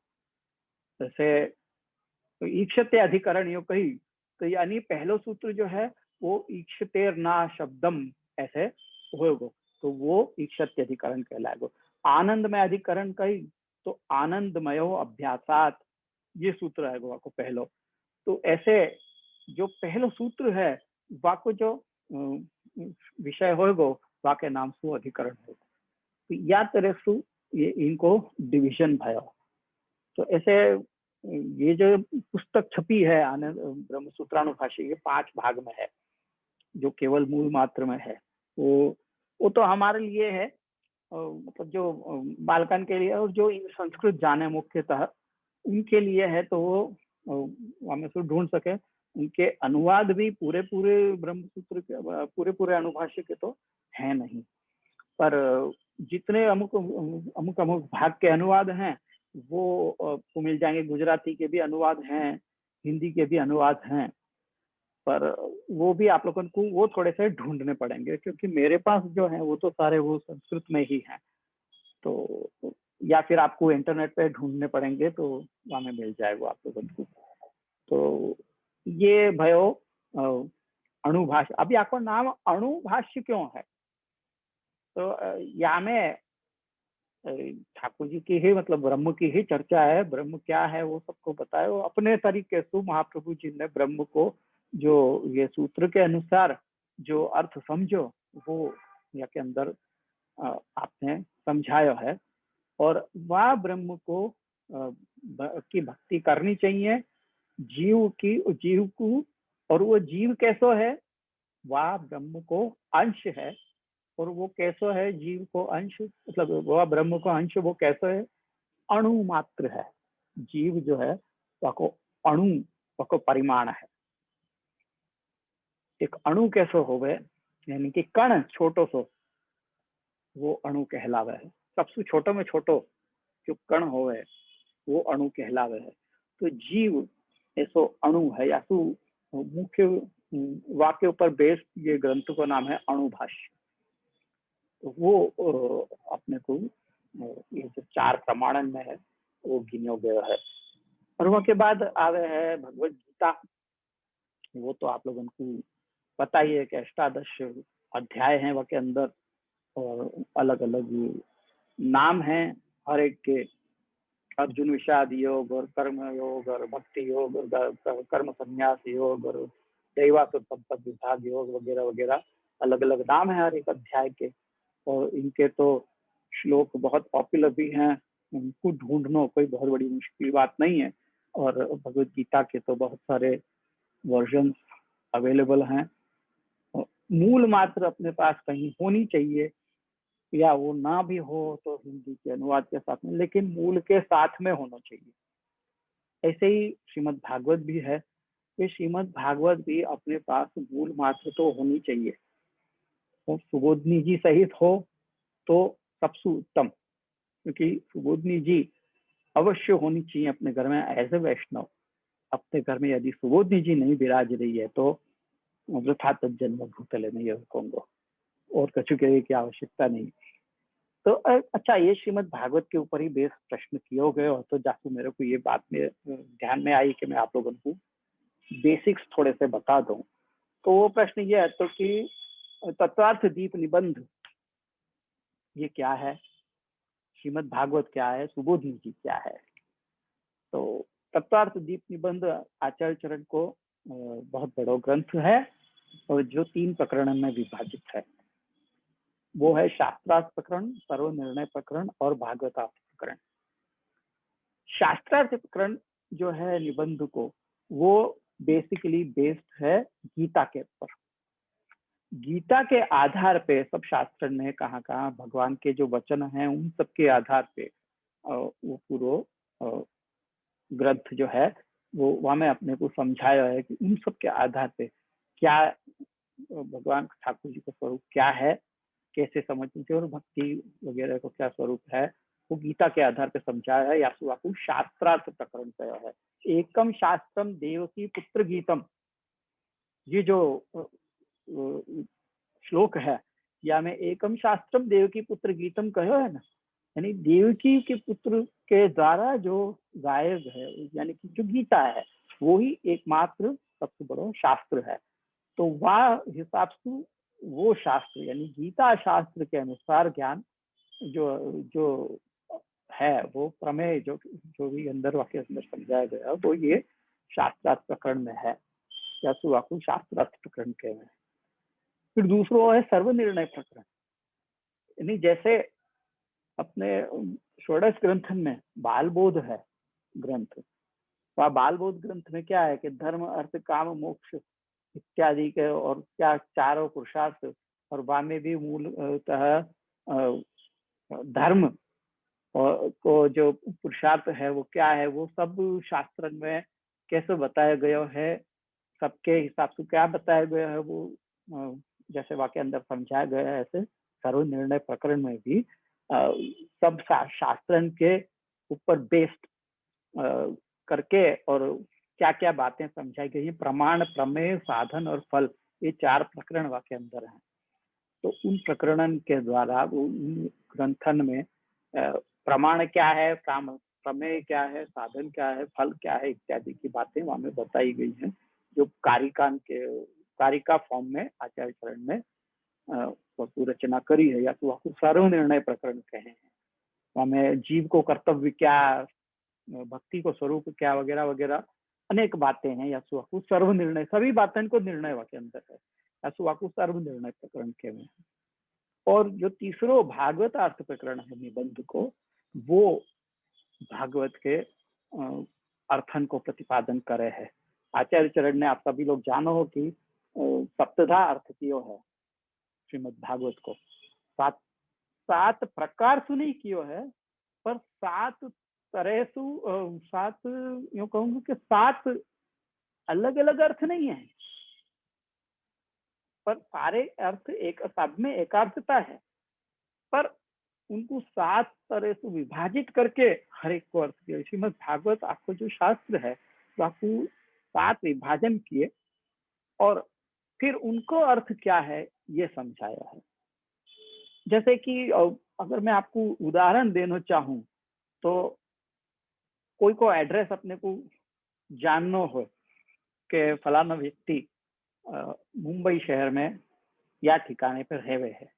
जैसे तो ईक्षते अधिकरण यो कही, तो यानी पहलो सूत्र जो है वो ईक्षतेर ना शब्दम ऐसे होगा, तो वो ईक्षत्य अधिकरण कहलाएगा। आनंदमय अधिकरण कही, तो आनंदमयो अभ्यासात, ये सूत्र है वाको पहलो। तो ऐसे जो पहलो सूत्र है वाको जो विषय होगा, वाके नाम से अधिकरण होगा। तो या तरह से ये इनको डिविजन भयो। तो ऐसे ये जो पुस्तक छपी है आनंद ब्रह्मसूत्रानुभाष्य, ये 5 भाग में है, जो केवल मूल मात्र में है। वो तो हमारे लिए है, मतलब जो बालकन के लिए, और जो संस्कृत जाने मुख्यतः उनके लिए है, तो वो हमें से ढूंढ सके। उनके अनुवाद भी पूरे ब्रह्मसूत्र के पूरे अनुभाष्य के तो है नहीं, पर जितने अमुक भाग के अनुवाद हैं वो को मिल जाएंगे। गुजराती के भी अनुवाद हैं, हिंदी के भी अनुवाद हैं, पर वो भी आप लोगों को वो थोड़े से ढूंढने पड़ेंगे, क्योंकि मेरे पास जो है वो तो सारे वो संस्कृत में ही हैं। तो या फिर आपको इंटरनेट पे ढूंढने पड़ेंगे, तो वहां में मिल जाएगा आप लोगों को। तो ये भयो अणुभाष्य। अभी आपको नाम अणुभाष्य क्यों है? तो यहाँ में ठाकुर जी की ही मतलब ब्रह्म की ही चर्चा है। ब्रह्म क्या है वो सबको पता है। वो अपने तरीके से महाप्रभु जी ने ब्रह्म को जो ये सूत्र के अनुसार जो अर्थ समझो वो यहाँ के अंदर आपने समझाया है। और वह ब्रह्म को की भक्ति करनी चाहिए जीव को। और वो जीव कैसो है? वह ब्रह्म को अंश है। और वो कैसो है जीव को अंश, मतलब वह ब्रह्म को अंश वो कैसो है? अणु मात्र है। जीव जो है वह को अणु, वह को परिमाण है। एक अणु कैसो होवे, यानी कि कण छोटो सो, वो अणु कहलावे है। सबसे छोटो में छोटो जो कण होवे वो अणु कहलावे है। तो जीव ऐसो अणु है। या सु मुख्य वाक्य ऊपर बेस ये ग्रंथ का नाम है अणुभाष्य। तो वो अपने को ये जो 4 प्रमाणन में है वो गिनो गया है। और वह के बाद आवे है भगवत गीता। वो तो आप लोगों को पता ही है कि 18 अध्याय हैं वह के अंदर, और अलग अलग नाम हैं हर एक के। अर्जुन विषाद योग और कर्म योग और भक्ति योग और कर्म संन्यास योग और दैवासुर संपद विभाग योग वगैरह वगैरह अलग अलग नाम है हर एक अध्याय के। और इनके तो श्लोक बहुत पॉपुलर भी हैं। उनको ढूंढना कोई बहुत बड़ी मुश्किल बात नहीं है। और भगवत गीता के तो बहुत सारे वर्जन अवेलेबल हैं। मूल मात्र अपने पास कहीं होनी चाहिए, या वो ना भी हो तो हिंदी के अनुवाद के साथ में, लेकिन मूल के साथ में होना चाहिए। ऐसे ही श्रीमद् भागवत भी है। ये श्रीमद् भागवत भी अपने पास मूल मात्र तो होनी चाहिए। तो सुबोधनी जी सहित हो तो सबसे उत्तम, क्योंकि सुबोधनी जी अवश्य होनी चाहिए अपने घर में एज ए वैष्णव। अपने घर में यदि सुबोधनी जी नहीं विराज रही है तो वृथा तज्जन्म भूतले नहीं कहूंगा, और कछु कहने की आवश्यकता नहीं। तो अच्छा, ये श्रीमद् भागवत के ऊपर ही बेस प्रश्न किए गए, और तो जासू मेरे को ये बात में ध्यान में आई कि मैं आप लोगों को बेसिक्स थोड़े से बता दूं। तो वो प्रश्न ये है तो कि तत्वार्थ दीप निबंध ये क्या है, श्रीमद् भागवत क्या है, सुबोधनी जी क्या है। तो तत्वार्थ दीप निबंध आचार्य चरण को बहुत बड़ा ग्रंथ है, और जो 3 प्रकरण में विभाजित है। वो है शास्त्रार्थ प्रकरण, सर्वनिर्णय प्रकरण और भागवतार्थ प्रकरण। शास्त्रार्थ प्रकरण जो है निबंध को, वो बेसिकली बेस्ड है गीता के ऊपर। गीता के आधार पे सब शास्त्र में कहाँ कहाँ भगवान के जो वचन हैं उन सब के आधार पे वो पूरा ग्रंथ जो है वो वहां में अपने को समझाया है कि उन सब के आधार पे क्या भगवान ठाकुर जी का स्वरूप क्या है, कैसे समझनी चाहिए, और भक्ति वगैरह को क्या स्वरूप है, वो गीता के आधार पे समझाया है। या आपको शास्त्रार्थ प्रकरण कहा है। एकम शास्त्रम देवकी पुत्र गीतम, ये जो श्लोक है, या में एकम शास्त्रम देवकी पुत्र गीतम कहो है ना, यानी देवकी के पुत्र के द्वारा जो गायब है, यानी कि जो गीता है वो ही एकमात्र सबसे बड़ा शास्त्र है। तो वह हिसाब से वो शास्त्र यानी गीता शास्त्र के अनुसार ज्ञान जो जो है वो प्रमेय जो जो भी अंदर वाक्य अंदर समझाया गया वो ये शास्त्रार्थ प्रकरण में है, या सुवाकु शास्त्रार्थ प्रकरण के में। फिर दूसरा है सर्वनिर्णय प्रकरण, यानी जैसे अपने षोडश ग्रंथन में बाल बोध है ग्रंथ। वह बाल बोध ग्रंथ में क्या है कि धर्म अर्थ काम मोक्ष इत्यादि के और क्या 4 पुरुषार्थ, और वहां में भी मूलतः धर्म और को जो पुरुषार्थ है वो क्या है, वो सब शास्त्र में कैसे बताया गया है, सबके हिसाब से क्या बताया गया है, वो जैसे वाक्य अंदर समझाया गया है। ऐसे सर्वनिर्णय प्रकरण में भी सब शास्त्र के ऊपर बेस्ड करके और क्या क्या बातें समझाई गई हैं, प्रमाण प्रमेय साधन और फल, ये 4 प्रकरण वाक्य अंदर हैं। तो उन प्रकरण के द्वारा उन ग्रंथन में प्रमाण क्या है, प्रमेय क्या है, साधन क्या है, फल क्या है, इत्यादि की बातें वहां में बताई गई हैं, जो कारिका फॉर्म में आचार्य चरण ने वस्तु रचना करी है, या तो वह सर्व निर्णय प्रकरण कहे हैं। हमें जीव को कर्तव्य क्या, भक्ति को स्वरूप क्या, वगैरह वगैरह अनेक बातें हैं। या सुवाकु सर्व निर्णय, सभी बातें को निर्णय के अंदर है, या सुवाकु सर्व निर्णय प्रकरण के में। और जो तीसरो भागवत अर्थ प्रकरण है निबंध को, वो भागवत के अर्थन को प्रतिपादन करे है। आचार्य चरण ने, आप सभी लोग जानो हो कि सप्तधा अर्थ कियो है श्रीमद् भागवत को, सात प्रकार से नहीं कियो है, पर सात तरह से, सात यूं कहूंगा कि सात अलग अलग अर्थ नहीं है, पर सारे अर्थ एक, सब में एकार्थता है, पर उनको सात तरह से विभाजित करके हर एक को अर्थ किया। श्रीमद् भागवत आपको जो शास्त्र है, तो आपको सात विभाजन किए और फिर उनको अर्थ क्या है ये समझाया है। जैसे कि अगर मैं आपको उदाहरण देना चाहूं, तो कोई को एड्रेस अपने को जानना हो कि फलाना व्यक्ति मुंबई शहर में या ठिकाने पर रहवे है,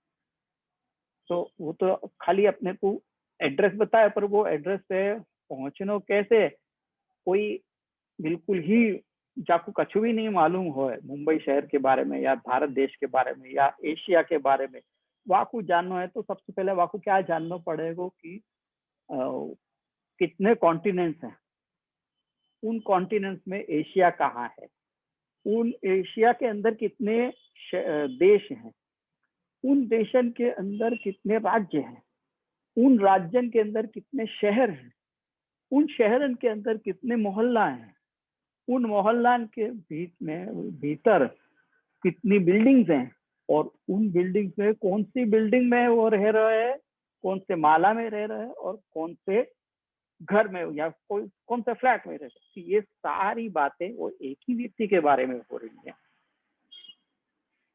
तो वो तो खाली अपने को एड्रेस बताए, पर वो एड्रेस पे पहुंचना कैसे, कोई बिल्कुल ही जाको कछु भी नहीं मालूम हो मुंबई शहर के बारे में, या भारत देश के बारे में, या एशिया के बारे में, वाकू जानना है, तो सबसे पहले वाकू क्या जानना पड़ेगा कि कितने कॉन्टिनेंट्स हैं, उन कॉन्टिनेंट्स में एशिया कहाँ है, उन एशिया के अंदर कितने देश हैं, उन देशन के अंदर कितने राज्य हैं, उन राज्यन के अंदर कितने शहर हैं, उन शहरन के अंदर कितने मोहल्ला हैं, उन मोहल्लान के भीतर कितनी बिल्डिंग्स हैं, और उन बिल्डिंग्स में कौन सी बिल्डिंग में वो रह रहा है, कौन से माला में रह रहा है, और कौन से घर में या कौन से फ्लैट में रह रहा है। ये सारी बातें वो एक ही व्यक्ति के बारे में हो रही है,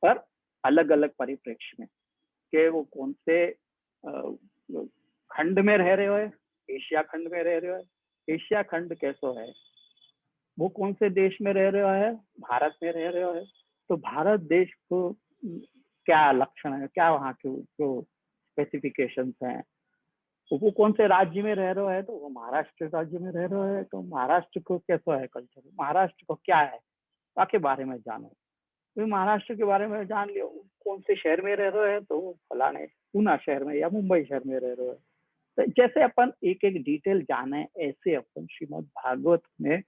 पर अलग अलग परिप्रेक्ष्य में, कि वो कौन से खंड में रह रहे हो, एशिया खंड में रह रहे हो, एशिया खंड कैसो है, वो कौन से देश में रह रहे है, भारत में रह रहे हो, तो भारत देश को क्या लक्षण है, क्या वहाँ के जो स्पेसिफिकेशंस हैं, तो वो कौन से राज्य में रह रहे है, तो वो महाराष्ट्र राज्य में रह रहे है, तो महाराष्ट्र को कैसा है कल्चर, महाराष्ट्र को क्या है, के बारे में जानो। तो महाराष्ट्र के बारे में जान लियो, कौन से शहर में रह रहे हैं, तो फलाने पूना शहर में या मुंबई शहर में रह रहे हैं। तो जैसे अपन एक एक डिटेल जाने, ऐसे अपन श्रीमद् भागवत में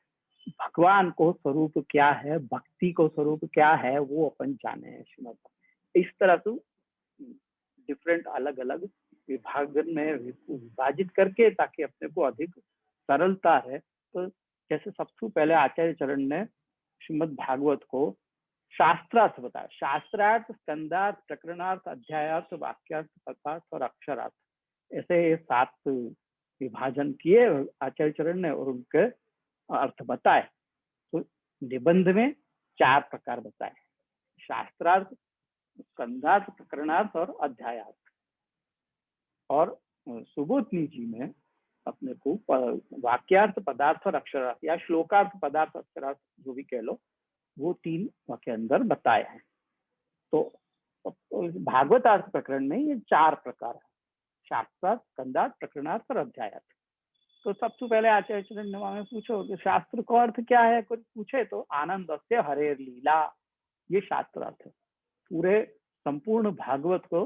भगवान को स्वरूप क्या है, भक्ति को स्वरूप क्या है, वो अपन जाने हैं श्रीमद्। इस तरह से डिफरेंट अलग अलग विभाजन में विभाजित करके, ताकि अपने को अधिक सरलता है। तो जैसे सबसे पहले आचार्य चरण ने श्रीमद् भागवत को शास्त्रार्थ बताया, शास्त्रार्थ, स्कंदार्थ, प्रकरणार्थ, अध्यायार्थ, वाक्यार्थ, पदार्थ और अक्षरार्थ, ऐसे 7 विभाजन किए आचार्य चरण ने और उनके अर्थ बताए। तो निबंध में 4 प्रकार बताए, शास्त्रार्थ, स्कंदार्थ, प्रकरणार्थ और अध्यायार्थ। और सुबोधनी जी में अपने को वाक्यार्थ, पदार्थ और अक्षरार्थ, या श्लोकार्थ, पदार्थ, अक्षरार्थ जो भी कह लो, वो 3 के अंदर बताए हैं। तो भागवत अर्थ प्रकरण में ये 4 प्रकार है, शास्त्रार्थ, स्कंदार्थ, प्रकरणार्थ और अध्यायार्थ। तो सबसे पहले आचार्य चरण ने हमें पूछो कि शास्त्र का अर्थ क्या है, कुछ पूछे तो आनंद से हरे लीला, ये शास्त्रार्थ है। पूरे संपूर्ण भागवत को,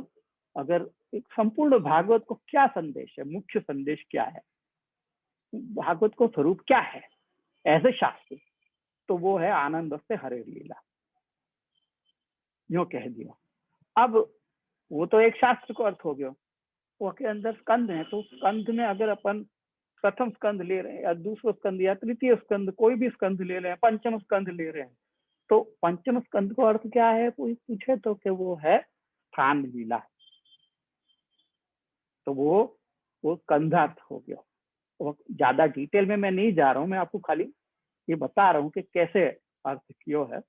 अगर एक संपूर्ण भागवत को क्या संदेश है, मुख्य संदेश क्या है, भागवत को स्वरूप क्या है एज ए शास्त्र, तो वो है आनंद से हरे लीला, यो कह दिया। अब वो तो एक शास्त्र को अर्थ हो गया, वो के अंदर स्कंद है, तो स्कंद में अगर अपन प्रथम स्कंद ले रहे हैं, या दूसरा स्कंद, या तृतीय स्कंद, कोई भी स्कंद ले रहे हैं, पंचम स्कंद ले रहे हैं, तो पंचम स्कंद का अर्थ क्या है कोई पूछे तो कि वो है स्थान लीला, तो वो स्कंधार्थ हो गया। तो ज्यादा डिटेल में मैं नहीं जा रहा हूँ, मैं आपको खाली ये बता रहा हूँ कि कैसे अर्थ किया है,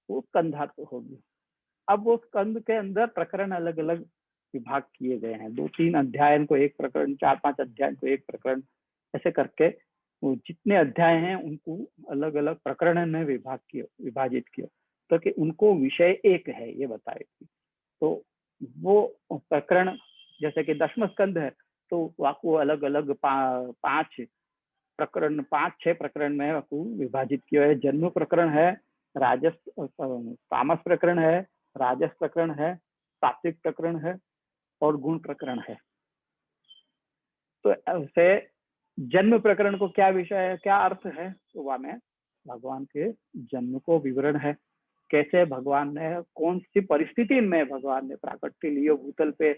वो स्कंधार्थ हो गया। अब वो स्कंद के अंदर प्रकरण अलग अलग विभाग किए गए हैं। 2-3 अध्याय को एक प्रकरण, 4-5 अध्याय को एक प्रकरण, ऐसे करके वो जितने अध्याय हैं उनको अलग अलग प्रकरण में विभाजित किया, तो कि उनको विषय एक है ये बताए। तो वो प्रकरण जैसे कि दशम स्कंद है तो वाको अलग अलग 5-6 प्रकरण में वाको विभाजित किया है। जन्म प्रकरण है, राजस तामस प्रकरण है, राजस प्रकरण है, सात्विक प्रकरण है और गुण प्रकरण है। तो ऐसे जन्म प्रकरण को क्या विषय है, क्या अर्थ है, तो वह में भगवान के जन्म को विवरण है, कैसे भगवान ने कौन सी परिस्थिति में भगवान ने प्राकट्य लियो भूतल पे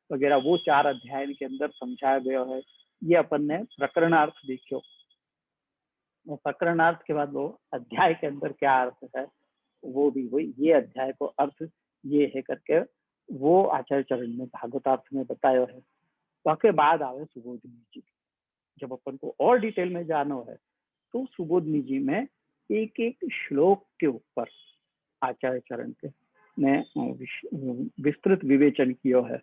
वगैरह, वो 4 अध्याय के अंदर समझाया गया है। ये अपन ने प्रकरणार्थ देखो, वो प्रकरणार्थ के बाद वो अध्याय के अंदर क्या अर्थ है वो भी वही, ये अध्याय को अर्थ ये है करके वो आचार्य चरण में भागवतार्थ में बताया है। उसके बाद आवे सुबोधनी जी। जब अपन को और डिटेल में जानो है तो सुबोधनी जी में एक एक श्लोक के ऊपर आचार्य चरण के ने विस्तृत विवेचन किया है।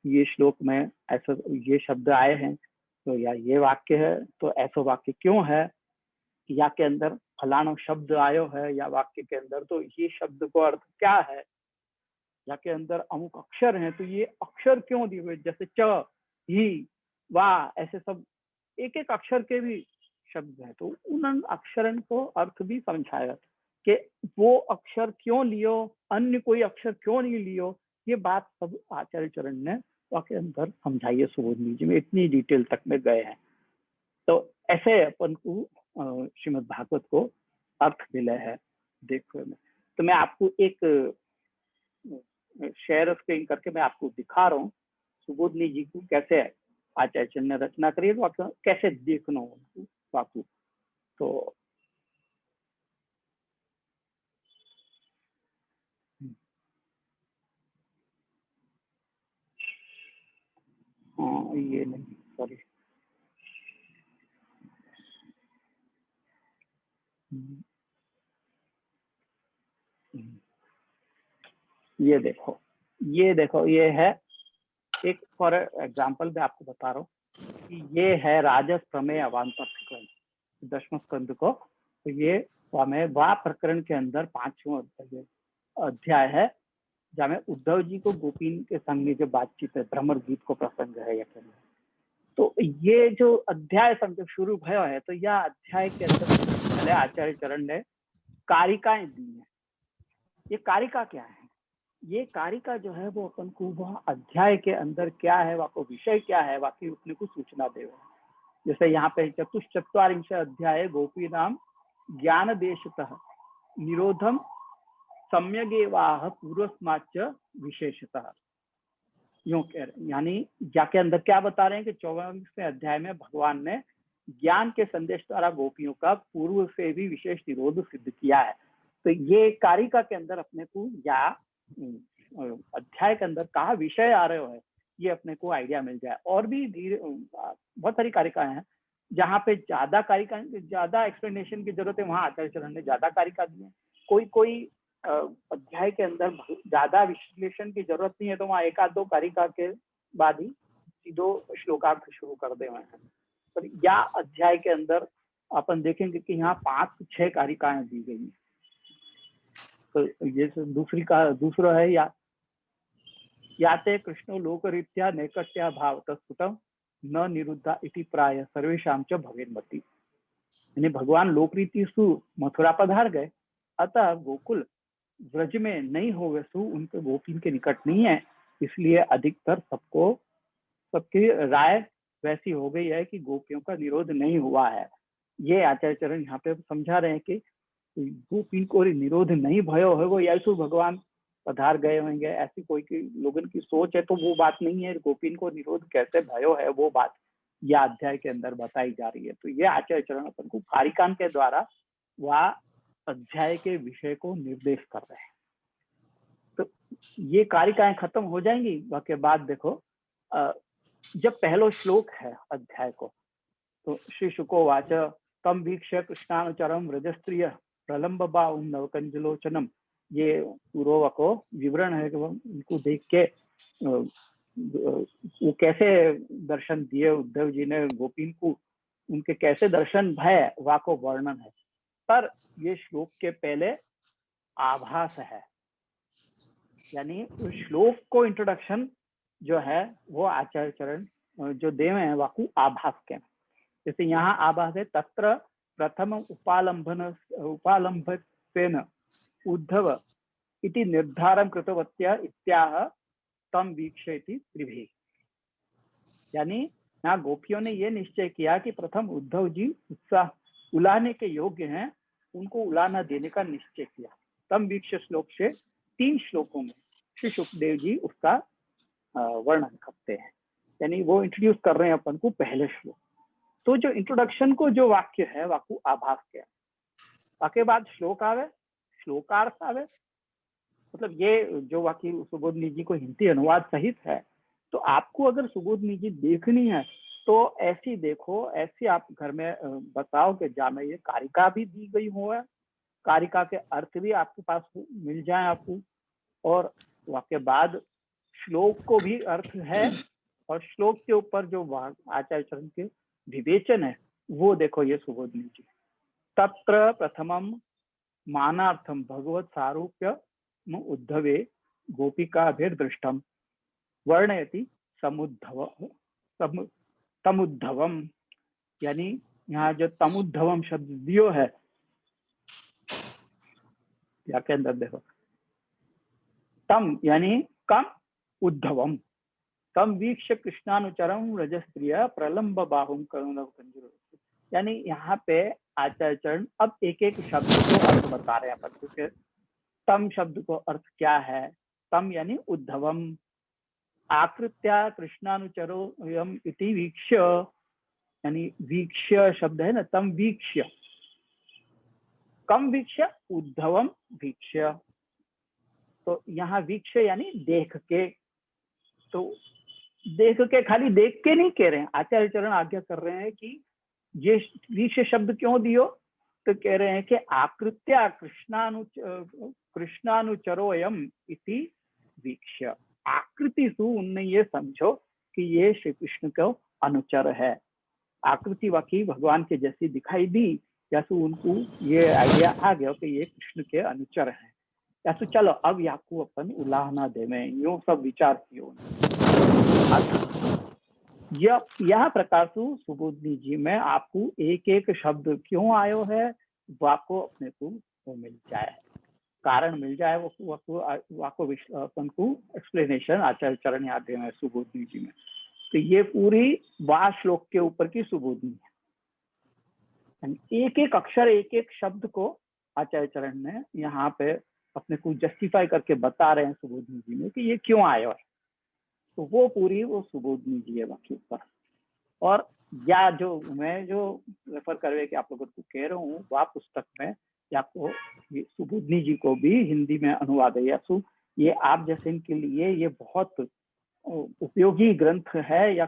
ये श्लोक में ऐसा ये शब्द आए हैं तो या ये वाक्य है तो ऐसा वाक्य क्यों है, या के अंदर फलाना शब्द आयो है, या वाक्य के अंदर तो ये शब्द को अर्थ क्या है, या के अंदर अमुक अक्षर हैं तो ये अक्षर क्यों दिए हुए, जैसे च, ही, वाह, ऐसे सब एक एक अक्षर के भी शब्द है, तो उन अक्षरन को अर्थ भी समझाया कि वो अक्षर क्यों लियो, अन्य कोई अक्षर क्यों नहीं लियो, ये बात सब आचार्य चरण ने के अंदर समझाई है। सुबोधनी जी में इतनी डिटेल तक में गए हैं। तो ऐसे अपन को श्रीमद् भागवत को अर्थ मिला है देखो में। तो मैं आपको एक शेयर स्क्रीन करके मैं आपको दिखा रहा हूँ सुबोधनी जी को कैसे आचार्य ने रचना करी है, तो कैसे देखना हो वाकु। तो हाँ ये नहीं, सॉरी, ये देखो, ये है एक फॉर एग्जाम्पल मैं आपको बता रहा हूँ कि ये है राजस प्रमेय अवान्तर प्रकरण दशम स्कंद को। तो ये स्वामी वा प्रकरण के अंदर 5वां अध्याय है, जहाँ उद्धव जी को गोपीन के संग में जो बातचीत है, भ्रमर गीत को प्रसंग है या तो ये जो अध्याय समझो शुरू भयो है, तो यह अध्याय के अंदर पहले आचार्य चरण ने कारिकाएं दी है। ये कारिका क्या है, ये कारिका जो है वो अपन को वह अध्याय के अंदर क्या है, वह विषय क्या है, वाकई उसने को सूचना दे। जैसे यहाँ पे चतुश्चत्वारिंश अध्याय गोपी नाम ज्ञान देशतः निरोधम सम्यगेवाह पूर्वस्माच विशेषतः, यूं कह रहे, यानी जाके अंदर क्या बता रहे हैं कि 24वें अध्याय में भगवान ने ज्ञान के संदेश द्वारा गोपियों का पूर्व से भी विशेष निरोध सिद्ध किया है। तो ये कारिका के अंदर अपने को या अध्याय के अंदर कहा विषय आ रहे हो है, ये अपने को आइडिया मिल जाए। और भी धीरे बहुत सारी कारिकाएं हैं जहाँ पे ज्यादा कारिका ज्यादा एक्सप्लेनेशन की जरूरत है, वहां आचार्य चरण ने ज्यादा कारिका दी है। कोई कोई अध्याय के अंदर ज्यादा विश्लेषण की जरूरत नहीं है तो वहाँ 1-2 कारिका के बाद ही सीधो श्लोकार्थ शुरू कर दे हुए हैं। पर या अध्याय के अंदर अपन देखेंगे कि यहाँ 5-6 कारिकाएं दी गई हैं। तो ये दूसरा है याते कृष्णो लोकरीत्या नैकट्या भाव तत्सुतम न निरुद्धा इति प्राय सर्वेशाम च भवेन्मति। यानी भगवान लोकरीति सु मथुरा पधार गए, अतः गोकुल ब्रज में नहीं हो वैसु उनके गोपीन के निकट नहीं है, इसलिए अधिकतर सबकी राय वैसी हो गई है कि गोपियों का निरोध नहीं हुआ है। ये आचार्य चरण यहाँ पे समझा रहे हैं कि गोपीन को निरोध नहीं भयो है, वो यीशु भगवान पधार गए होंगे, ऐसी कोई की लोगन की सोच है, तो वो बात नहीं है। गोपीन को निरोध कैसे भयो है वो बात यह अध्याय के अंदर बताई जा रही है। तो ये आचार्य चरण अपन को कारिकान के द्वारा वह अध्याय के विषय को निर्देश कर रहे हैं। तो ये कारिकाएं खत्म हो जाएंगी, उसके बाद देखो जब पहलो श्लोक है अध्याय को, तो श्री शुको वाच तम वीक्ष कृष्णानुचरम व्रजस्त्रिय प्रलंब बाउ नवकंजलोचनम, ये पूर्व को विवरण है कि उनको देख के वो कैसे दर्शन दिए उद्धव जी ने गोपीन को, उनके कैसे दर्शन भय वाको वर्णन है। पर ये श्लोक के पहले आभास है, यानी उस श्लोक को इंट्रोडक्शन जो है वो आचार्य चरण जो देव हैं वाकु आभास के। जैसे यहाँ आभास है, तत्र प्रथम उपालंभत्वेन उद्धव इति निर्धारं कृतवत्या इत्याह तम वीक्षयति त्रिभिः। यानी यहाँ गोपियों ने ये निश्चय किया कि प्रथम उद्धव जी उत्साह उलाहने के योग्य हैं, उनको उलाहना देने का निश्चय किया। तम वीक्ष श्लोक से 3 श्लोकों में श्री सुखदेव जी उसका वर्णन करते हैं, यानी वो इंट्रोड्यूस कर रहे हैं अपन को पहले श्लोक। तो जो इंट्रोडक्शन को जो वाक्य है वाकु आभास के, वाक्य बाद श्लोक आवे, श्लोकार्थ आवे, मतलब ये जो वाक्य सुबोधनी जी को हिंदी अनुवाद सहित है। तो आपको अगर सुबोधनी जी देखनी है तो ऐसी देखो, ऐसी आप घर में बताओ कि जाना, ये कारिका भी दी गई हो है, कारिका के अर्थ भी आपके पास मिल जाए आपको, और वाक्य बाद श्लोक को भी अर्थ है, और श्लोक के ऊपर जो आचार्य चरण के विवेचन है वो देखो ये सुबोधनी जी। तत्र प्रथमम मानार्थम भगवत सारूप्य उद्धवे गोपिका दृष्टम वर्णयति तमुद्धवम, यानी यहाँ जो तमुद्धवम शब्द दियो है या के अंदर देखो, तम यानी कम, उद्धवम तम वीक्ष कृष्णानुचरम रजस्त्रिय प्रलंब बाहुम करुणव कंजुर। यानी यहाँ पे आचार्य चरण अब एक एक शब्द को अर्थ बता रहे हैं अपन को। तम शब्द को अर्थ क्या है? तम यानी उद्धवम, आकृत्या कृष्णानुचरो यम इति वीक्ष्य, यानी वीक्ष्य शब्द है ना, तम वीक्ष्य, कम वीक्ष्य उद्धवम वीक्ष्य। तो यहाँ वीक्ष्य यानी देख के, तो देख के, खाली देख के नहीं कह रहे हैं, आचार्य चरण आज्ञा कर रहे हैं कि ये वीक्ष्य शब्द क्यों दियो, तो कह रहे हैं कि आकृत्या कृष्णानुचरोयम इति वीक्ष्य, आकृति सु उनने ये समझो कि ये श्री कृष्ण का अनुचर है। आकृति वाकई भगवान के जैसी दिखाई दी, या तो उनको ये आइडिया आ गया कि ये कृष्ण के अनुचर है, या तो चलो अब याकू अपन उलाहना दे में, यूं सब विचार किए। यह प्रकार से सुबोधनी जी में आपको एक एक शब्द क्यों आयो है वाको अपने को वो मिल जाए, कारण मिल जाए, वाको अपन को एक्सप्लेनेशन आचार्य चरण याद है सुबोधनी जी में। तो ये पूरी वा श्लोक के ऊपर की सुबोधनी है, एक एक अक्षर एक एक शब्द को आचार्य चरण ने यहाँ पे अपने को जस्टिफाई करके बता रहे हैं सुबोधनी जी में कि ये क्यों आया है। तो वो पूरी वो सुबोधनी जी है वाक्य ऊपर। और या जो मैं जो रेफर करवे कि आप लोगों को कह रहा हूँ, वह पुस्तक में आपको सुबोधनी जी को भी हिंदी में अनुवाद है, या ये आप जैसे इनके लिए ये बहुत उपयोगी ग्रंथ है। या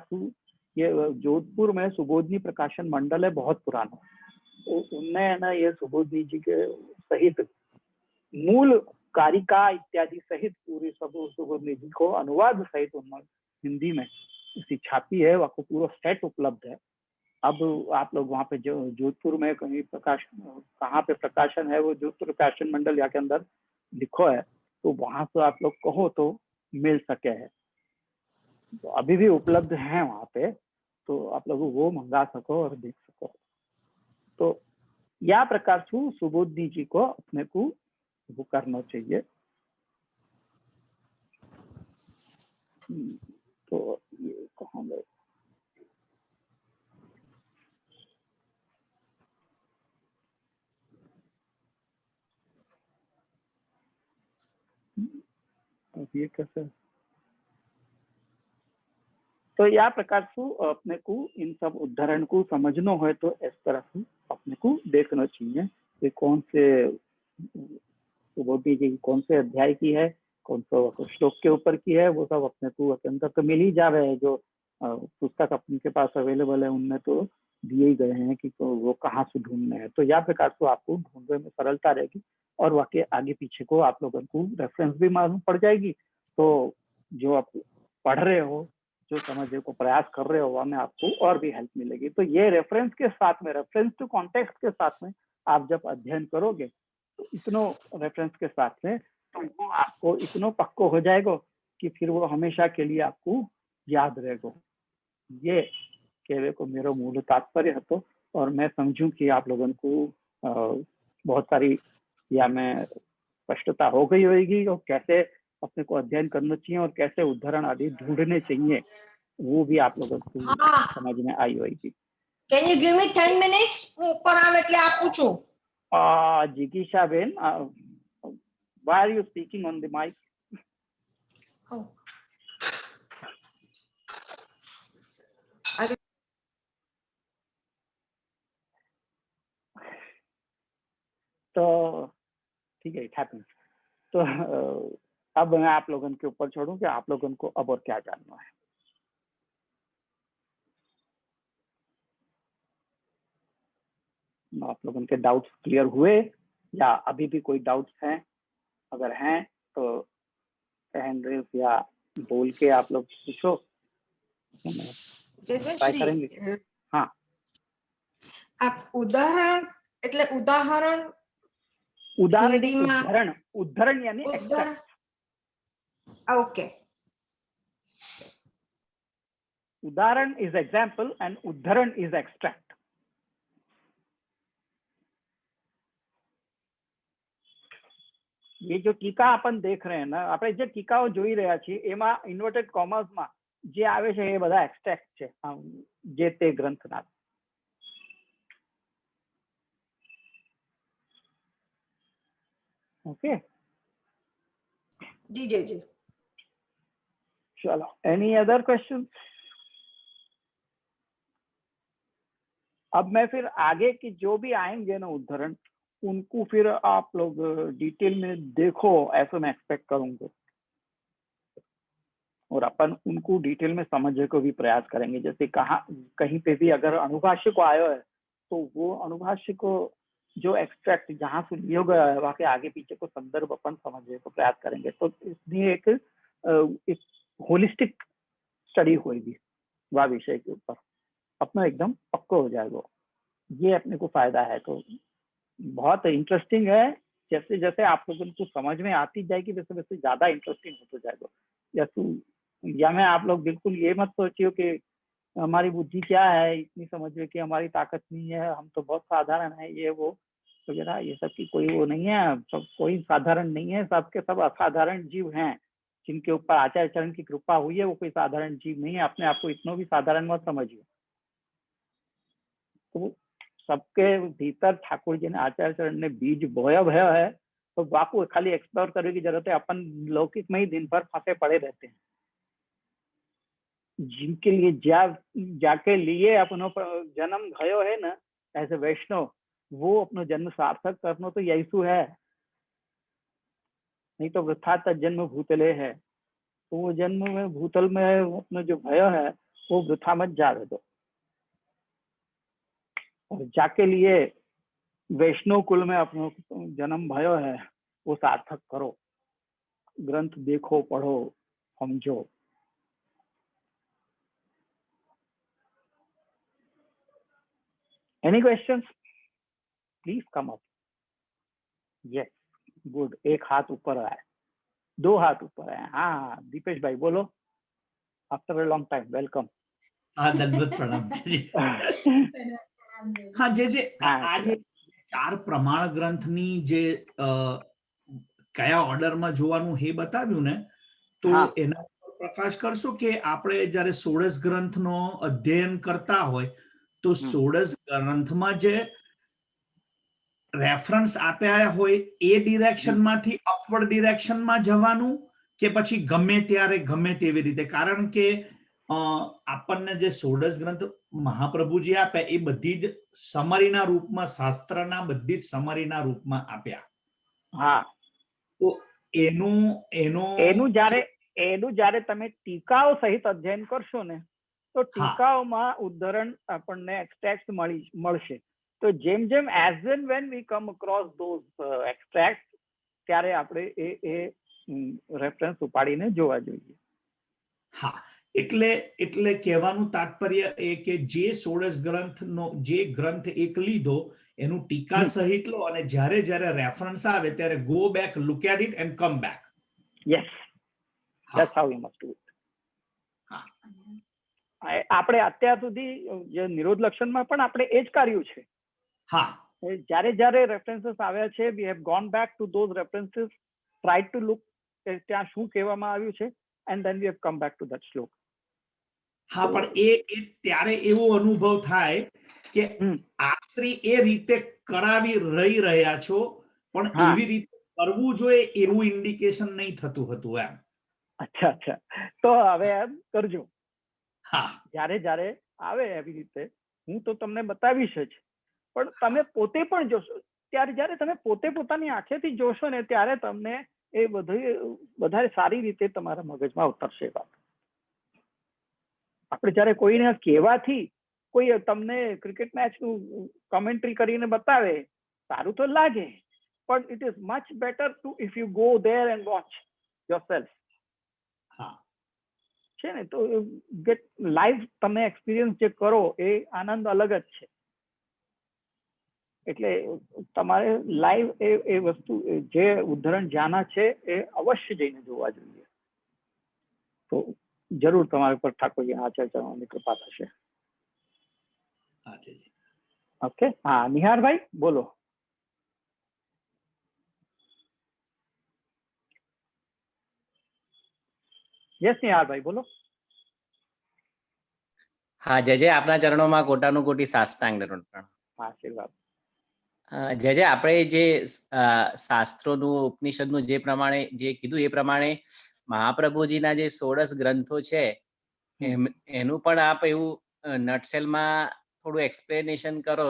ये जोधपुर में सुबोधनी प्रकाशन मंडल है, बहुत पुराना, तो उनने ना ये सुबोधनी जी के सहित मूल कारिका इत्यादि सहित पूरी सुबोधनी जी को अनुवाद सहित उन्होंने हिंदी में उसकी छापी है, वह पूरा सेट उपलब्ध है। अब आप लोग वहाँ पे जो जोधपुर में कहीं कहाँ पे प्रकाशन है, वो जोधपुर प्रकाशन मंडल या के अंदर लिखो है, तो वहां से आप लोग कहो तो मिल सके है, तो अभी भी उपलब्ध है वहाँ पे, तो आप लोग वो मंगा सको और देख सको। तो यह प्रकार से सुबोधनी जी को अपने को वो करना चाहिए। तो ये कहाँ गए, ये कैसे, तो यह प्रकार से अपने को इन सब उदाहरण को समझना है, तो इस तरह से अपने को देखना चाहिए कि कौन से सुबोधनी जी कौन से अध्याय की है, कौन सा श्लोक के ऊपर की है, वो सब अपने को अंदर तो मिल ही जा रहे हैं। जो पुस्तक अपने के पास अवेलेबल है उनमें तो दिए ही गए हैं कि तो वो कहाँ से ढूंढने हैं। तो यह प्रकार से आपको ढूंढने में सरलता रहेगी, और वाकई आगे पीछे को आप लोगों को रेफरेंस भी मालूम पड़ जाएगी। तो जो आप पढ़ रहे हो, जो समझने को प्रयास कर रहे हो, वहाँ में आपको और भी हेल्प मिलेगी। तो ये रेफरेंस के साथ में, रेफरेंस टू कॉन्टेक्स्ट के साथ में आप जब अध्ययन करोगे तो इतनो रेफरेंस के साथ में तो वो आपको इतनो पक्को हो जाएगा कि फिर वो हमेशा के लिए आपको याद रहेगा। ये कहने को मेरा मूल तात्पर्य है। तो और मैं समझूं कि आप लोगों को बहुत सारी या मैं स्पष्टता हो गई होगी और कैसे अपने को अध्ययन करना चाहिए और कैसे उदाहरण आदि ढूंढने चाहिए, वो भी आप लोगों को समझ में आई होगी। Can you give me 10 minutes? ऊपर आने के लिए आप पूछो। जिगीशा Ben, why are you speaking on the mic? Oh. तो ठीक है, इट हैपेंस। तो अब मैं आप लोगों के ऊपर छोड़ूं कि आप लोगों को अब और क्या जानना है। आप लोगों के डाउट्स क्लियर हुए या अभी भी कोई डाउट्स हैं? अगर हैं तो हैंड रेज या बोल के आप लोग पूछो, ट्राई करेंगे। हाँ, आप उदाहरण એટલે ઉદાહરણ उदाहरण यानी एक्सट्रैक्ट। ओके, उदाहरण इज एग्जाम्पल एंड उदाहरण इज एक्सट्रैक्ट। ये जो टीका अपन देख रहे हैं ना, આપણે જે ટીકાઓ જોઈ રહ્યા છીએ એમાં ઇન્વર્ટેડ કોમર્સમાં જે આવે છે એ બધા એક્સટ્રેક્ટ છે જે તે ગ્રંથના। ओके जी जी जी, चलो, एनी अदर क्वेश्चन? अब मैं फिर आगे की जो भी आएंगे ना उदाहरण, उनको फिर आप लोग डिटेल में देखो, ऐसा मैं एक्सपेक्ट करूंगा और अपन उनको डिटेल में समझने को भी प्रयास करेंगे। जैसे कहीं पे भी अगर अनुभाष्य को आयो है तो वो अनुभाष्य को जो एक्सट्रैक्ट जहां से लिया गया है वहां के आगे पीछे को संदर्भ अपन समझने को प्रयास करेंगे। तो इसलिए एक होलिस्टिक स्टडी होगी वह विषय के ऊपर, अपना एकदम पक्का हो जाएगा। ये अपने को फायदा है। तो बहुत इंटरेस्टिंग है। जैसे जैसे आप लोगों को समझ में आती जाएगी वैसे वैसे ज्यादा इंटरेस्टिंग होता जाएगा। या मैं आप लोग बिल्कुल ये मत सोचियो कि हमारी बुद्धि क्या है, इतनी समझ में कि हमारी ताकत नहीं है, हम तो बहुत साधारण है, ये वो वगैरह, ये सब की कोई वो नहीं है। सब कोई साधारण नहीं है, सबके सब असाधारण जीव हैं जिनके ऊपर आचार्य चरण की कृपा हुई है। वो कोई साधारण जीव नहीं है। अपने आप को इतना भी साधारण मत समझिए। तो सबके भीतर ठाकुर जी ने, आचार्य चरण ने बीज बोया भया है। तो बापू खाली एक्सप्लोर करने की जरूरत है। अपन लौकिक में ही दिन भर फंसे पड़े रहते हैं। जिनके लिए जाके लिए अपनो जन्म भयो है ना एज ए वैष्णव, वो अपनो जन्म सार्थक करना तो यीशु है, नहीं तो वृथा जन्म भूतले है। तो वो जन्म में भूतल में अपना जो भयो है वो वृथा मत जावे दो। और जाके लिए वैष्णव कुल में अपनो जन्म भयो है वो सार्थक करो। ग्रंथ देखो, पढ़ो, समझो। Any questions? Please come up. Yes, good. एक हाथ ऊपर है, 2 हाथ ऊपर है। हाँ, दीपेश भाई बोलो। After a long time, welcome. हाँ, दंडवत प्रणाम जी। हाँ, जे આજે 4 પ્રમાણ ગ્રંથની જે કયા ઓર્ડરમાં જોવાનું હે બતાવ્યું ને, તો એના ઉપર પ્રકાશ કરશો કે આપણે જ્યારે 16 ગ્રંથનો અધ્યયન કરતા હોય તો 16 ગ્રંથમાં જે રેફરન્સ આપ્યા હોય એ ડિરેક્શનમાંથી અપવર્ડ ડિરેક્શનમાં જવાનું કે પછી ગમે ત્યારે ગમે તેવી રીતે? કારણ કે આપણને જે 16 ગ્રંથ મહાપ્રભુજી આપ્યા એ બધી જ સમરીના રૂપમાં, શાસ્ત્રના બધી જ સમરીના રૂપમાં આપ્યા। હા, તો એનું જ્યારે તમે ટીકાઓ સહિત અધ્યયન કરશો ને તો ટીકાઓમાં ઉદાહરણ આપણને એક્સટ્રેક્ટ મળશે। તો જેમ જેમ as and when we come across those extract ત્યારે આપણે એ રેફરન્સ ઉપાડીને જોવા જોઈએ। હા, એટલે એટલે કહેવાનું તાત્પર્ય એ કે જે 16 ગ્રંથનો જે ગ્રંથ એક લીધો એનું ટીકા સહિત લો અને જ્યારે જ્યારે રેફરન્સ આવે ત્યારે go back, look at it and come back. Yes, that's how you must do it. આપણે અત્યાર સુધી જે નિરોધ લક્ષણમાં પણ આપણે એ જ કર્યું છે. હા, જ્યારે જ્યારે રેફરન્સીસ આવ્યા છે, we have gone back to those references, try to look ત્યાં શું કહેવામાં આવ્યું છે, and then we have come back to that shloka. હા, પણ એ ત્યારે એવો અનુભવ થાય કે આખરી એ રીતે કરાવી રહી રહ્યા છો, પણ એવી રીતે કરવું જોઈએ એવું ઇન્ડિકેશન નહીં થતું હતું એમ. અચ્છા અચ્છા, તો હવે એમ કરજો. હા, જ્યારે જ્યારે આવે એવી રીતે હું તો તમને બતાવીશ જ, પણ તમે પોતે પણ જોશો. ત્યારે જ્યારે તમે પોતે પોતાની આંખેથી જોશો ને ત્યારે તમને એ વધારે સારી રીતે તમારા મગજમાં ઉતરશે વાત. આપણે જ્યારે કોઈને કહેવાથી કોઈ તમને ક્રિકેટ મેચનું કમેન્ટ્રી કરીને બતાવે સારું તો લાગે, પણ it is much better to if you go there and watch yourself. છે ને, તો ગેટ લાઈવ તમે એક્સપિરિયન્સ જે કરો એ આનંદ અલગ જ છે. એટલે તમારે લાઈવ એ વસ્તુ જે ઉદાહરણ જ્યાંના છે એ અવશ્ય જઈને જોવા જોઈએ. તો જરૂર તમારા પર ઠાકોરજી આચર કરવાની કૃપા થશે. ઓકે, હા નિહારભાઈ બોલો. યસ નિહારભાઈ બોલો. હા જય જય, આપના ચરણોમાં કોટાનું કોટી સાષ્ટાંગ દંડ પ્રણામ. આશીર્વાદ. જય જય, આપણે જે શાસ્ત્રોનું ઉપનિષદનું જે પ્રમાણે જે કીધું એ પ્રમાણે મહાપ્રભુજીના જે 16 ગ્રંથો છે એનું પણ આપ એવું નટસેલમાં થોડું એક્સપ્લેનેશન કરો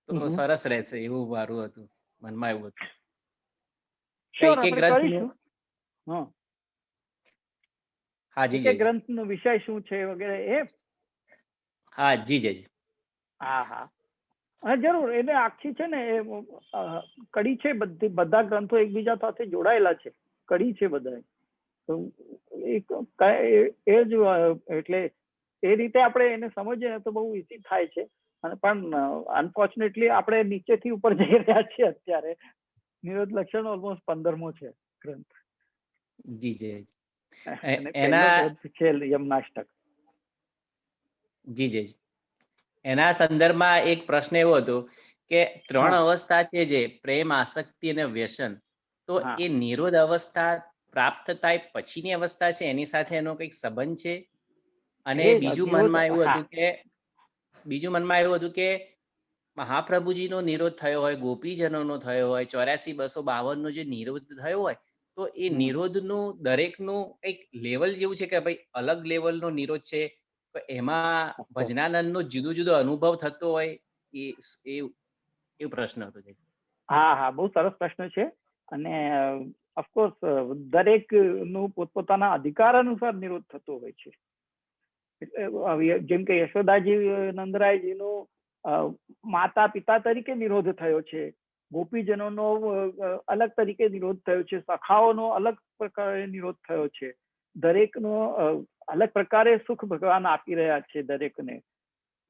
તો સરસ રહેશે એવું મારું હતું મનમાં, એવું હતું. હા જી, ગ્રંથનો વિષય શું છે વગેરે એ. હા જી જી. હા હા જરૂર. એટલે આખી છે ને એ કડી છે, બધા ગ્રંથો એકબીજા સાથે જોડાયેલા છે, કડી છે બધા. તો એ જ એટલે એ રીતે આપણે એને સમજીએ ને તો બહુ ઈઝી થાય છે. અને પણ અનફોર્ચ્યુનેટલી આપણે નીચેથી ઉપર જઈ રહ્યા છીએ અત્યારે. નિરોધ લક્ષણ ઓલમોસ્ટ 15મો છે ગ્રંથ. જી જી. છે યમનાષ્ટક. જી જી. એના સંદર્ભમાં એક પ્રશ્ન એવો હતો કે 3 અવસ્થા છે, જે પ્રેમ, આસક્તિ અને વ્યસન, તો એ નિરોધ અવસ્થા પ્રાપ્ત થાય પછીની અવસ્થા છે, એની સાથે એનો કંઈક સંબંધ છે? અને બીજું મનમાં એવું હતું કે મહાપ્રભુજીનો નિરોધ થયો હોય, ગોપીજનોનો થયો હોય, 84-252 નો જે નિરોધ થયો હોય, તો એ નિરોધનું દરેકનું એક લેવલ જેવું છે કે ભાઈ અલગ લેવલનો નિરોધ છે, તો એમાં ભજનાનંદનો જુદો જુદો અનુભવ થતો હોય, એ પ્રશ્ન હતો. હા હા, બહુ સરસ પ્રશ્ન છે. અને ઓફકોર્સ દરેક નું પોતપોતાના અધિકાર અનુસાર નિરોધ થતો હોય છે. જેમ કે યશોદાજી નંદરાયજીનો માતા પિતા તરીકે નિરોધ થયો છે, ગોપીજનોનો અલગ તરીકે નિરોધ થયો છે, સખાઓનો અલગ પ્રકારે નિરોધ થયો છે. દરેકનો અલગ પ્રકારે સુખ ભગવાન આપી રહ્યા છે દરેકને.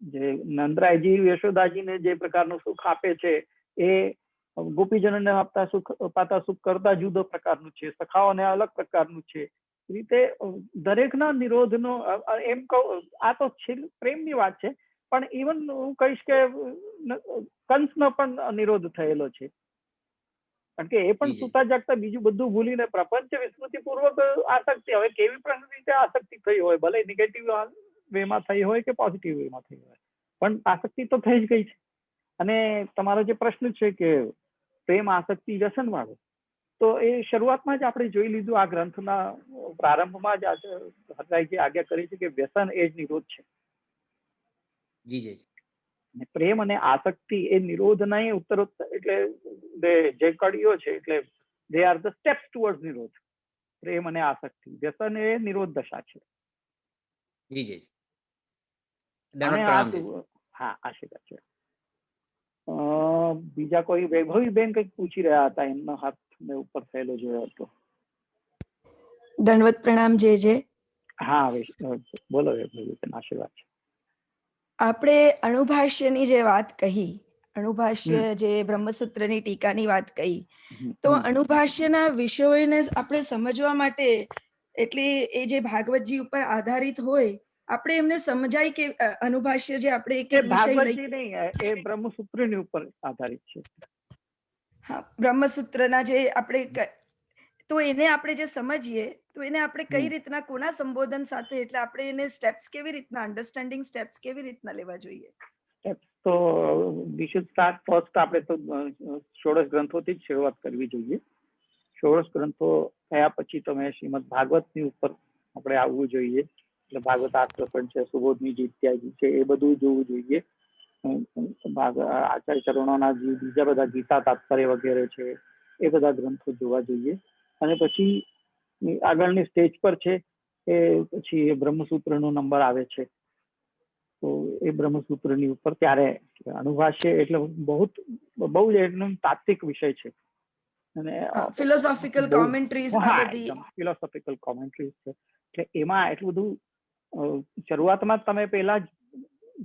જે નંદરાયજી યશોદાજીને જે પ્રકારનું સુખ આપે છે એ ગોપીજનોને અપાતા સુખ કરતા જુદો પ્રકારનું છે, સખાઓને અલગ પ્રકારનું છે. રીતે દરેકના નિરોધનો એમ કહું, આ તો પ્રેમની વાત છે, પણ ઇવન હું કહીશ કે કંસનો પણ નિરોધ થયેલો છે. કારણ કે એ પણ સુતા જાગતા બીજું બધું ભૂલીને પ્રપંચ વિસ્મૃતિ પૂર્વક આસક્તિ, હવે કેવી પણ રીતે આસક્તિ થઈ હોય, ભલે નેગેટિવ વેમાં થઈ હોય કે પોઝિટિવ વેમાં થઈ હોય, પણ આસક્તિ તો થઈ જ ગઈ છે. અને તમારો જે પ્રશ્ન છે કે પ્રેમ, આસક્તિ, વ્યસન વાળો, તો એ શરૂઆતમાં જ આપણે જોઈ લીધું, આ ગ્રંથના પ્રારંભમાં જ હરરાયજી આજ્ઞા કરી છે કે વ્યસન એ જ નિરોધ છે. જી જી. પ્રેમ અને આસક્તિ એ નિરોધના ઉત્તરોત્તર, એટલે જે કડીઓ છે, એટલે they are the steps towards નિરોધ. પ્રેમ અને આસક્તિ, વ્યસન એ નિરોધ દશા છે. જી જી. હા, આશીર્વાદ છે. બીજા કોઈ વૈભવીબેન કંઈક પૂછી રહ્યા હતા, એમનો હાથ મેં ઉપર થયેલો જોયો હતો. દંડવત પ્રણામ. જે જે હા બોલો આશીર્વાદ છે. આપણે અણુભાષ્યની જે વાત કહી, અણુભાષ્ય જે બ્રહ્મસૂત્રની ટીકાની વાત કહી, તો અણુભાષ્યના વિષયોને આપણે સમજવા માટે એટલે એ જે ભાગવતજી ઉપર આધારિત હોય, આપણે એમને સમજાય કે અનુભાષ્ય જે આપણે એક એક વિષય ભાગવતજી નહીં, એ બ્રહ્મસૂત્રની ઉપર આધારિત છે. હા, બ્રહ્મસૂત્રના જે આપણે તો એને આપણે જે સમજીએ તો એને આપણે કઈ રીતના કોના સંબોધન સાથે એટલે આપણે એને સ્ટેપ્સ કેવી રીતના અન્ડરસ્ટેન્ડિંગ સ્ટેપ્સ કેવી રીતના લેવા જોઈએ? તો વી શુડ સ્ટાર્ટ ફર્સ્ટ. આપણે તો ષોડશ ગ્રંથોથી જ શરૂઆત કરવી જોઈએ. ષોડશ ગ્રંથો થયા પછી તમે શ્રીમદ ભાગવતની ઉપર આપણે આવવું જોઈએ. એટલે ભાગવત આઠ છે, સુબોધની ઇત્યાદિ છે, એ બધું જોવું જોઈએ. આચાર્ય ચરણોના જે બીજા બધા ગીતા તાત્પર્ય વગેરે છે, એ બધા ગ્રંથો જોવા જોઈએ. અને પછી આગળની સ્ટેજ પર છે એ પછી બ્રહ્મસૂત્રનો નંબર આવે છે. તો એ બ્રહ્મસૂત્રની ઉપર ત્યારે અનુભાષ્ય એટલે બહુ જ એકદમ તાત્વિક વિષય છે. અને ફિલોસોફિકલ કોમેન્ટ્રીઝ, આ બધી ફિલોસોફિકલ કોમેન્ટ્રીઝ છે. એટલે એમાં એટલું બધું શરૂઆતમાં તમે પહેલા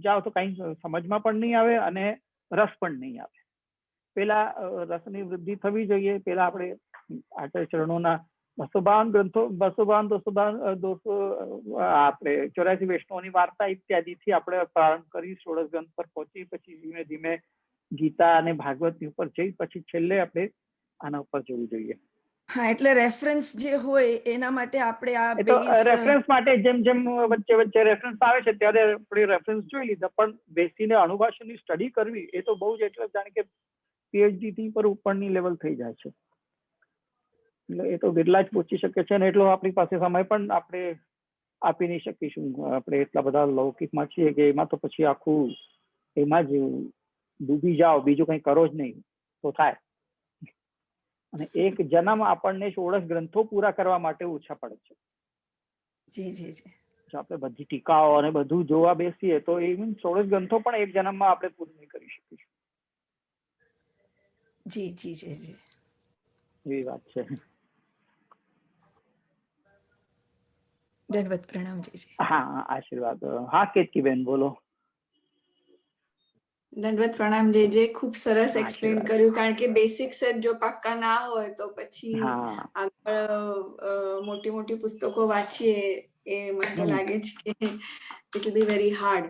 જાઓ તો કઈ સમજમાં પણ નહીં આવે અને રસ પણ નહીં આવે. પેલા રસની વૃદ્ધિ થવી જોઈએ. પેલા આપણે આચાર્ય ચરણોના 252 ગ્રંથો, 252 આપણે 84 વૈષ્ણવની વાર્તા ઇત્યાદિથી આપણે પ્રારંભ કરી ષોડશ ગ્રંથ પર પહોંચી, પછી ધીમે ધીમે ગીતા અને ભાગવતની ઉપર જઈ પછી છેલ્લે આપણે આના ઉપર જવું જોઈએ. હા, એટલે રેફરન્સ જે હોય એના માટે આપણે આ રેફરન્સ માટે જેમ જેમ વચ્ચે વચ્ચે રેફરન્સ આવે છે ત્યારે આપણે રેફરન્સ જોઈ લીધા, પણ બેસીને અણુભાષ્યની સ્ટડી કરવી એ તો બહુ જ એટલે જાણે કે પીએચડી થી પર ઉપરની લેવલ થઈ જાય છે. એટલે એ તો બિરલા જ પહોંચી શકે છે, અને એટલો આપણી પાસે સમય પણ આપણે આપી નહીં શકીશું. આપણે એટલા બધા લૌકિકમાં છીએ કે એમાં તો પછી આખું એમાં જ ડૂબી જાઓ, બીજું કંઈ કરો જ નહીં તો થાય. અને એક જન્મ આપણને ષોડશ ગ્રંથો પૂરા કરવા માટે ઓછા પડે છે. જો આપણે બધી ટીકાઓ અને બધું જોવા બેસીએ તો એ ષોડશ ગ્રંથો પણ એક જન્મમાં આપણે પૂરું નહીં કરી શકીશું. જી જી જી જી, એવી વાત છે. દંડવત પ્રણામ. જી હા, આશીર્વાદ. હા, કેતકીબેન બોલો. દંડવત પ્રણામ. જે ખૂબ સરસ એક્સપ્લેન કર્યું, કારણ કે બેસિક્સ જ જો પાક્કા ના હોય તો પછી આગળ મોટી મોટી પુસ્તકો વાંચીએ એ મને તો લાગે છે કે it will be very hard.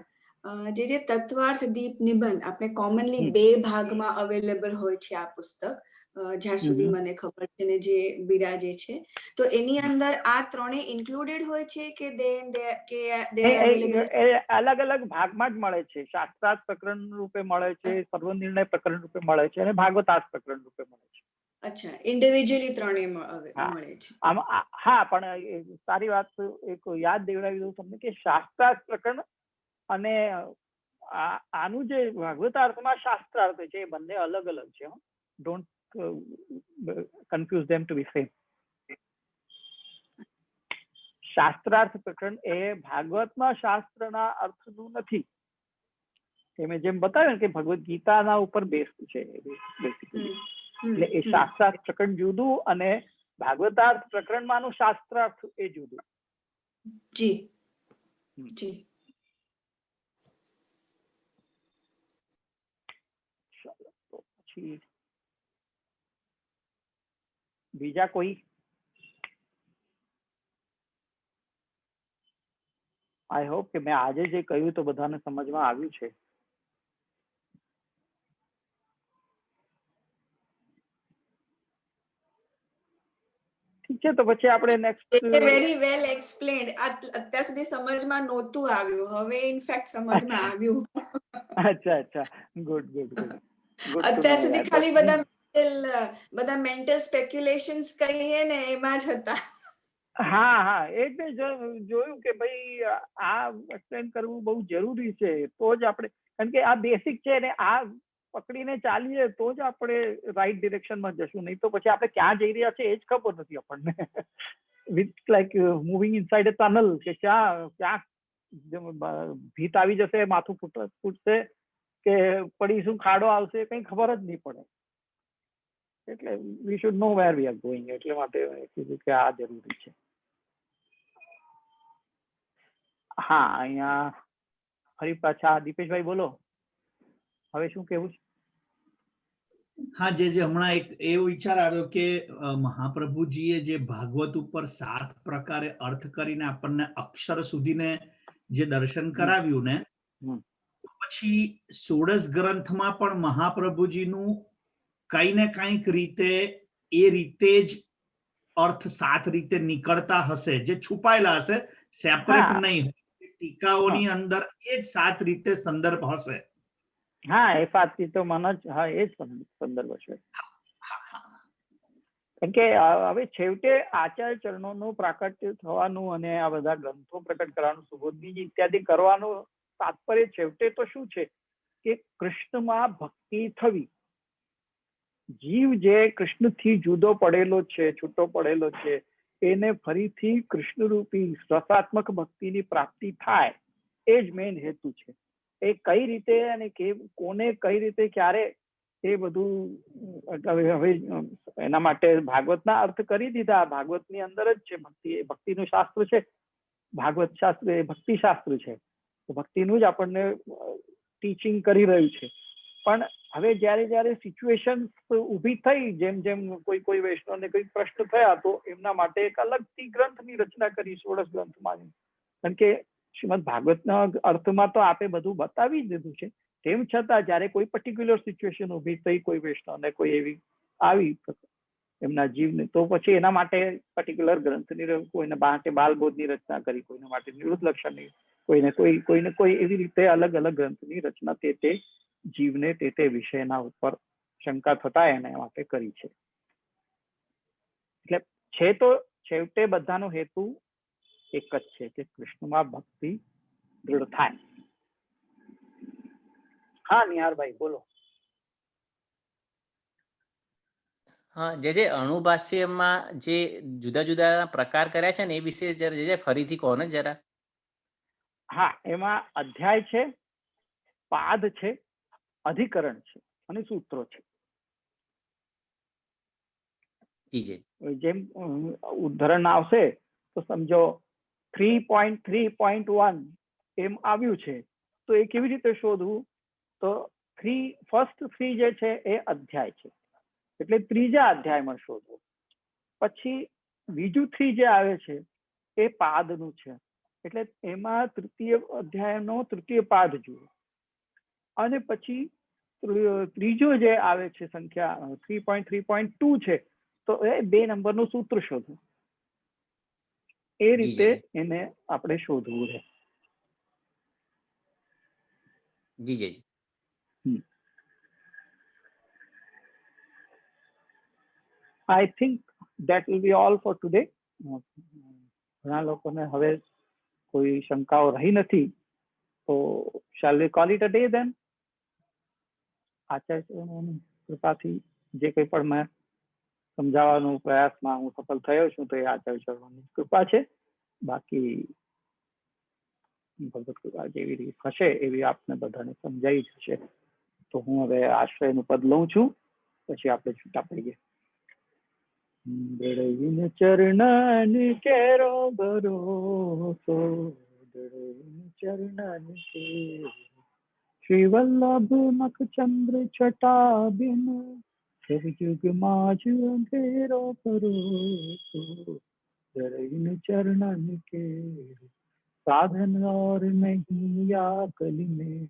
જે તત્વાર્થ દીપ નિબંધ આપણે કોમનલી 2 ભાગમાં અવેલેબલ હોય છે આ પુસ્તક, જ્યાં સુધી મને ખબર છે ને જે બિરાજે છે. તો એની અંદર આ ત્રણે ઇન્ક્લુડેડ હોય છે કે અલગ અલગ ભાગમાં જ મળે છે. શાસ્ત્રાર્થ પ્રકરણ રૂપે મળે છે, સર્વનિર્ણય પ્રકરણ રૂપે મળે છે, અને ભાગવતાર્થ પ્રકરણ રૂપે મળે છે. અચ્છા, ઇન્ડિવિજ્યુઅલી ત્રણે મળે છે. હા, પણ સારી વાત એક યાદ દેવડાવી દઉં તમને કે શાસ્ત્રાર્થ પ્રકરણ અને આનું જે ભાગવતાર્થમાં શાસ્ત્રાર્થ છે એ બંને અલગ અલગ છે. Don't confuse them to be same. શાસ્ત્રાર્થ પ્રકરણ એ ભાગવતમાં શાસ્ત્રના અર્થનું નથી. મેં જેમ બતાવ્યું કે ભગવદ ગીતાના ઉપર બેસ્ડ છે બેસિકલી. એટલે એ શાસ્ત્રાર્થ પ્રકરણ જુદું અને ભાગવતાર્થ પ્રકરણમાંનું શાસ્ત્રાર્થ એ જુદું. જી જી. ચાલો, તો પછી બીજા કોઈ? આઈ હોપ કે મેં આજે જે કહ્યું તો બધાને સમજમાં આવ્યું છે. ઠીક છે, તો પછી આપણે નેક્સ્ટ. Very well explained. અત્યાર સુધી સમજમાં નહોતું આવ્યું, હવે ઇનફેક્ટ સમજમાં આવ્યું. અચ્છા, ગુડ ગુડ ગુડ. અત્યાર સુધી ખાલી બધા મેન્ટલ સ્પેક્યુલેશન્સ કહીએ ને એમાં જ હતા. હા, એ જ જોયું કે ભાઈ આ એક્સપ્લેન કરવું બહુ જરૂરી છે. તો જ આપણે, કારણ કે આ બેસિક છે ને આ પકડીને ચાલીએ તો જ આપણે રાઈટ ડિરેક્શનમાં જશું. નહીં તો પછી આપણે ક્યાં જઈ રહ્યા છે એ જ ખબર નથી આપણને. With like moving inside a tunnel, કે ક્યાં ભીત આવી જશે, માથું ફૂટશે કે પડીશું, ખાડો આવશે, કઈ ખબર જ નહીં પડે. એટલે we should know where we are going. એટલે માટે કીધું કે આ જરૂરી છે. હા, અહીંયા ફરી પાછા દીપેશભાઈ બોલો, હવે શું કેવું છે? હા, જે હમણાં એક એવો વિચાર આવ્યો કે મહાપ્રભુજીએ જે ભાગવત ઉપર 7 પ્રકારે અર્થ કરીને આપણને અક્ષર સુધીને જે દર્શન કરાવ્યું ને, પછી 16 ગ્રંથમાં પણ મહાપ્રભુજીનું કઈ ને કઈક રીતે એ રીતે જ અર્થ 7 રીતે નીકળતા હશે, જે છુપાયેલા હશે, સેપરેટ નહીં હોય. ટીકાઓની અંદર એ જ 7 રીતે સંદર્ભ હશે. હા, એ 7 તો મને જ, હા, એ જ સંદર્ભ છે. કેમ કે હવે છેવટે આચાર્ય ચરણોનું પ્રાકટ્ય થવાનું અને આ બધા ગ્રંથો પ્રકટ કરવાનું, સુબોધની ઇત્યાદિ કરવાનું તાત્પર્ય છેવટે તો શું છે કે કૃષ્ણમાં ભક્તિ થવી. જીવ જે કૃષ્ણથી જુદો પડેલો છે, છૂટો પડેલો છે, એને ફરીથી કૃષ્ણરૂપી રસાત્મક ભક્તિની પ્રાપ્તિ થાય, એ જ મેઇન હેતુ છે. એ કઈ રીતે અને કોને કઈ રીતે ક્યારે, એ બધું હવે એના માટે ભાગવતના અર્થ કરી દીધા. ભાગવતની અંદર જ છે ભક્તિ, એ ભક્તિનું શાસ્ત્ર છે. ભાગવત શાસ્ત્ર એ ભક્તિ શાસ્ત્ર છે, ભક્તિનું જ આપણને ટીચિંગ કરી રહ્યું છે. પણ હવે જયારે સિચ્યુએશન ઊભી થઈ, જેમ જેમ કોઈ વૈષ્ણવને કોઈ પ્રશ્ન થયા, તો એમના માટે એક અલગથી ગ્રંથની રચના કરી, 16 ગ્રંથમાં. કારણ કે શ્રીમદ ભાગવતના અર્થમાં તો આપે બધું બતાવી જ દીધું છે. તેમ છતાં જયારે કોઈ પર્ટિક્યુલર સિચ્યુએશન ઊભી થઈ, કોઈ વૈષ્ણવને કોઈ એવી આવી એમના જીવને, તો પછી એના માટે પર્ટિક્યુલર ગ્રંથની, કોઈને માટે બાલબોધની રચના કરી, કોઈને માટે નિવૃત્ત લક્ષણની, કોઈને કોઈ એવી રીતે અલગ અલગ ગ્રંથની રચના તે જીવને તે વિષયના ઉપર શંકા થતા એને માટે કરી છે. એટલે છે તો છેવટે બધાનો હેતુ એક જ છે કે કૃષ્ણમાં ભક્તિ દૃઢ થાય. હા, નિહારભાઈ બોલો. હા, જે અણુભાષ્યમાં જે જુદા જુદા પ્રકાર કર્યા છે ને, એ વિશે જે ફરીથી કહો ને જરા. હા, એમાં અધ્યાય છે, પાદ છે, અધિકરણ છે અને સૂત્રો છે. જેમ ઉદાહરણ આવશે તો સમજો 3.3.1 એમ આવ્યું છે, તો એ કેવી રીતે શોધવું? તો ફર્સ્ટ 3 જે છે એ અધ્યાય છે, એટલે ત્રીજા અધ્યાયમાં શોધવું. પછી બીજું 3 જે આવે છે એ પાદનું છે, એટલે એમાં તૃતીય અધ્યાયનો તૃતીય પાદ જુઓ. અને પછી ત્રીજો જે આવે છે સંખ્યા 3.3.2 છે, તો એ 2 નંબરનું સૂત્ર શોધવું. એ રીતે એને આપણે શોધવું છે. I think that will be all for today. ઘણા લોકોને હવે કોઈ શંકાઓ રહી નથી, તો shall we call it a day then? આચાર્યની કૃપાથી જે કંઈ પણ મેં સમજાવવાનો પ્રયાસમાં હું સફળ થયો છું, તો એ આચાર્યની કૃપા છે. બાકી ભગવત કૃપા જેવી રીત હશે એવી આપને બધાને સમજાઈ જશે. તો હું હવે આશ્રયનું પદ લઉં છું, પછી આપણે છૂટા પડીએ. દળવીન ચરણન કેરો ભરોસો, દળવીન ચરણન કે શ્રી વલ્લભ મખ ચંદ્ર છટા બિન, સબ યુગ માજ અંધેરો ભરોસો, દળવીન ચરણન કે साधन और नहीं या कली में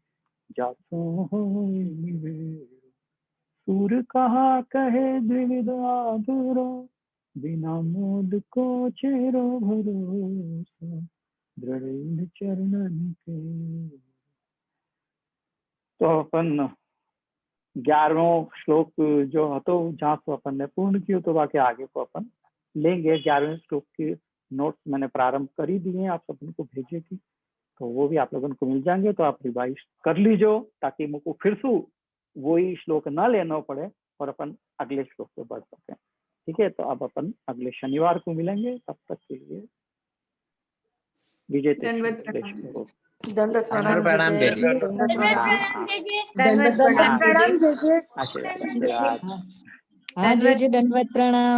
जासो हो निवेरो, सूर कहा कहे द्विविध आधुरो, बिना मोद को चेरो भरोसा, दृढ़ चरणन के. तो अपन 11वां श्लोक जो હતો जहाँ तो अपन ने पूर्ण किया, तो बाकी आगे को अपन लेंगे. 11वें श्लोक की नोट्स मैंने प्रारंभ करी दिए हैं, आप सबको को भेजे थी, तो वो भी आप लोगों को मिल जाएंगे. तो आप रिवाइज कर लीजो, ताकि मुझको फिर से वही श्लोक ना लेना पड़े और अपन अगले श्लोक पे बढ़ सकें. ठीक है, तो अब अपन अगले शनिवार को मिलेंगे. तब तक के लिए विजय. दंडवत प्रणाम जय जय. प्रणाम जय जय. आशीर्वाद. हाँ जय जय, दंडवत प्रणाम.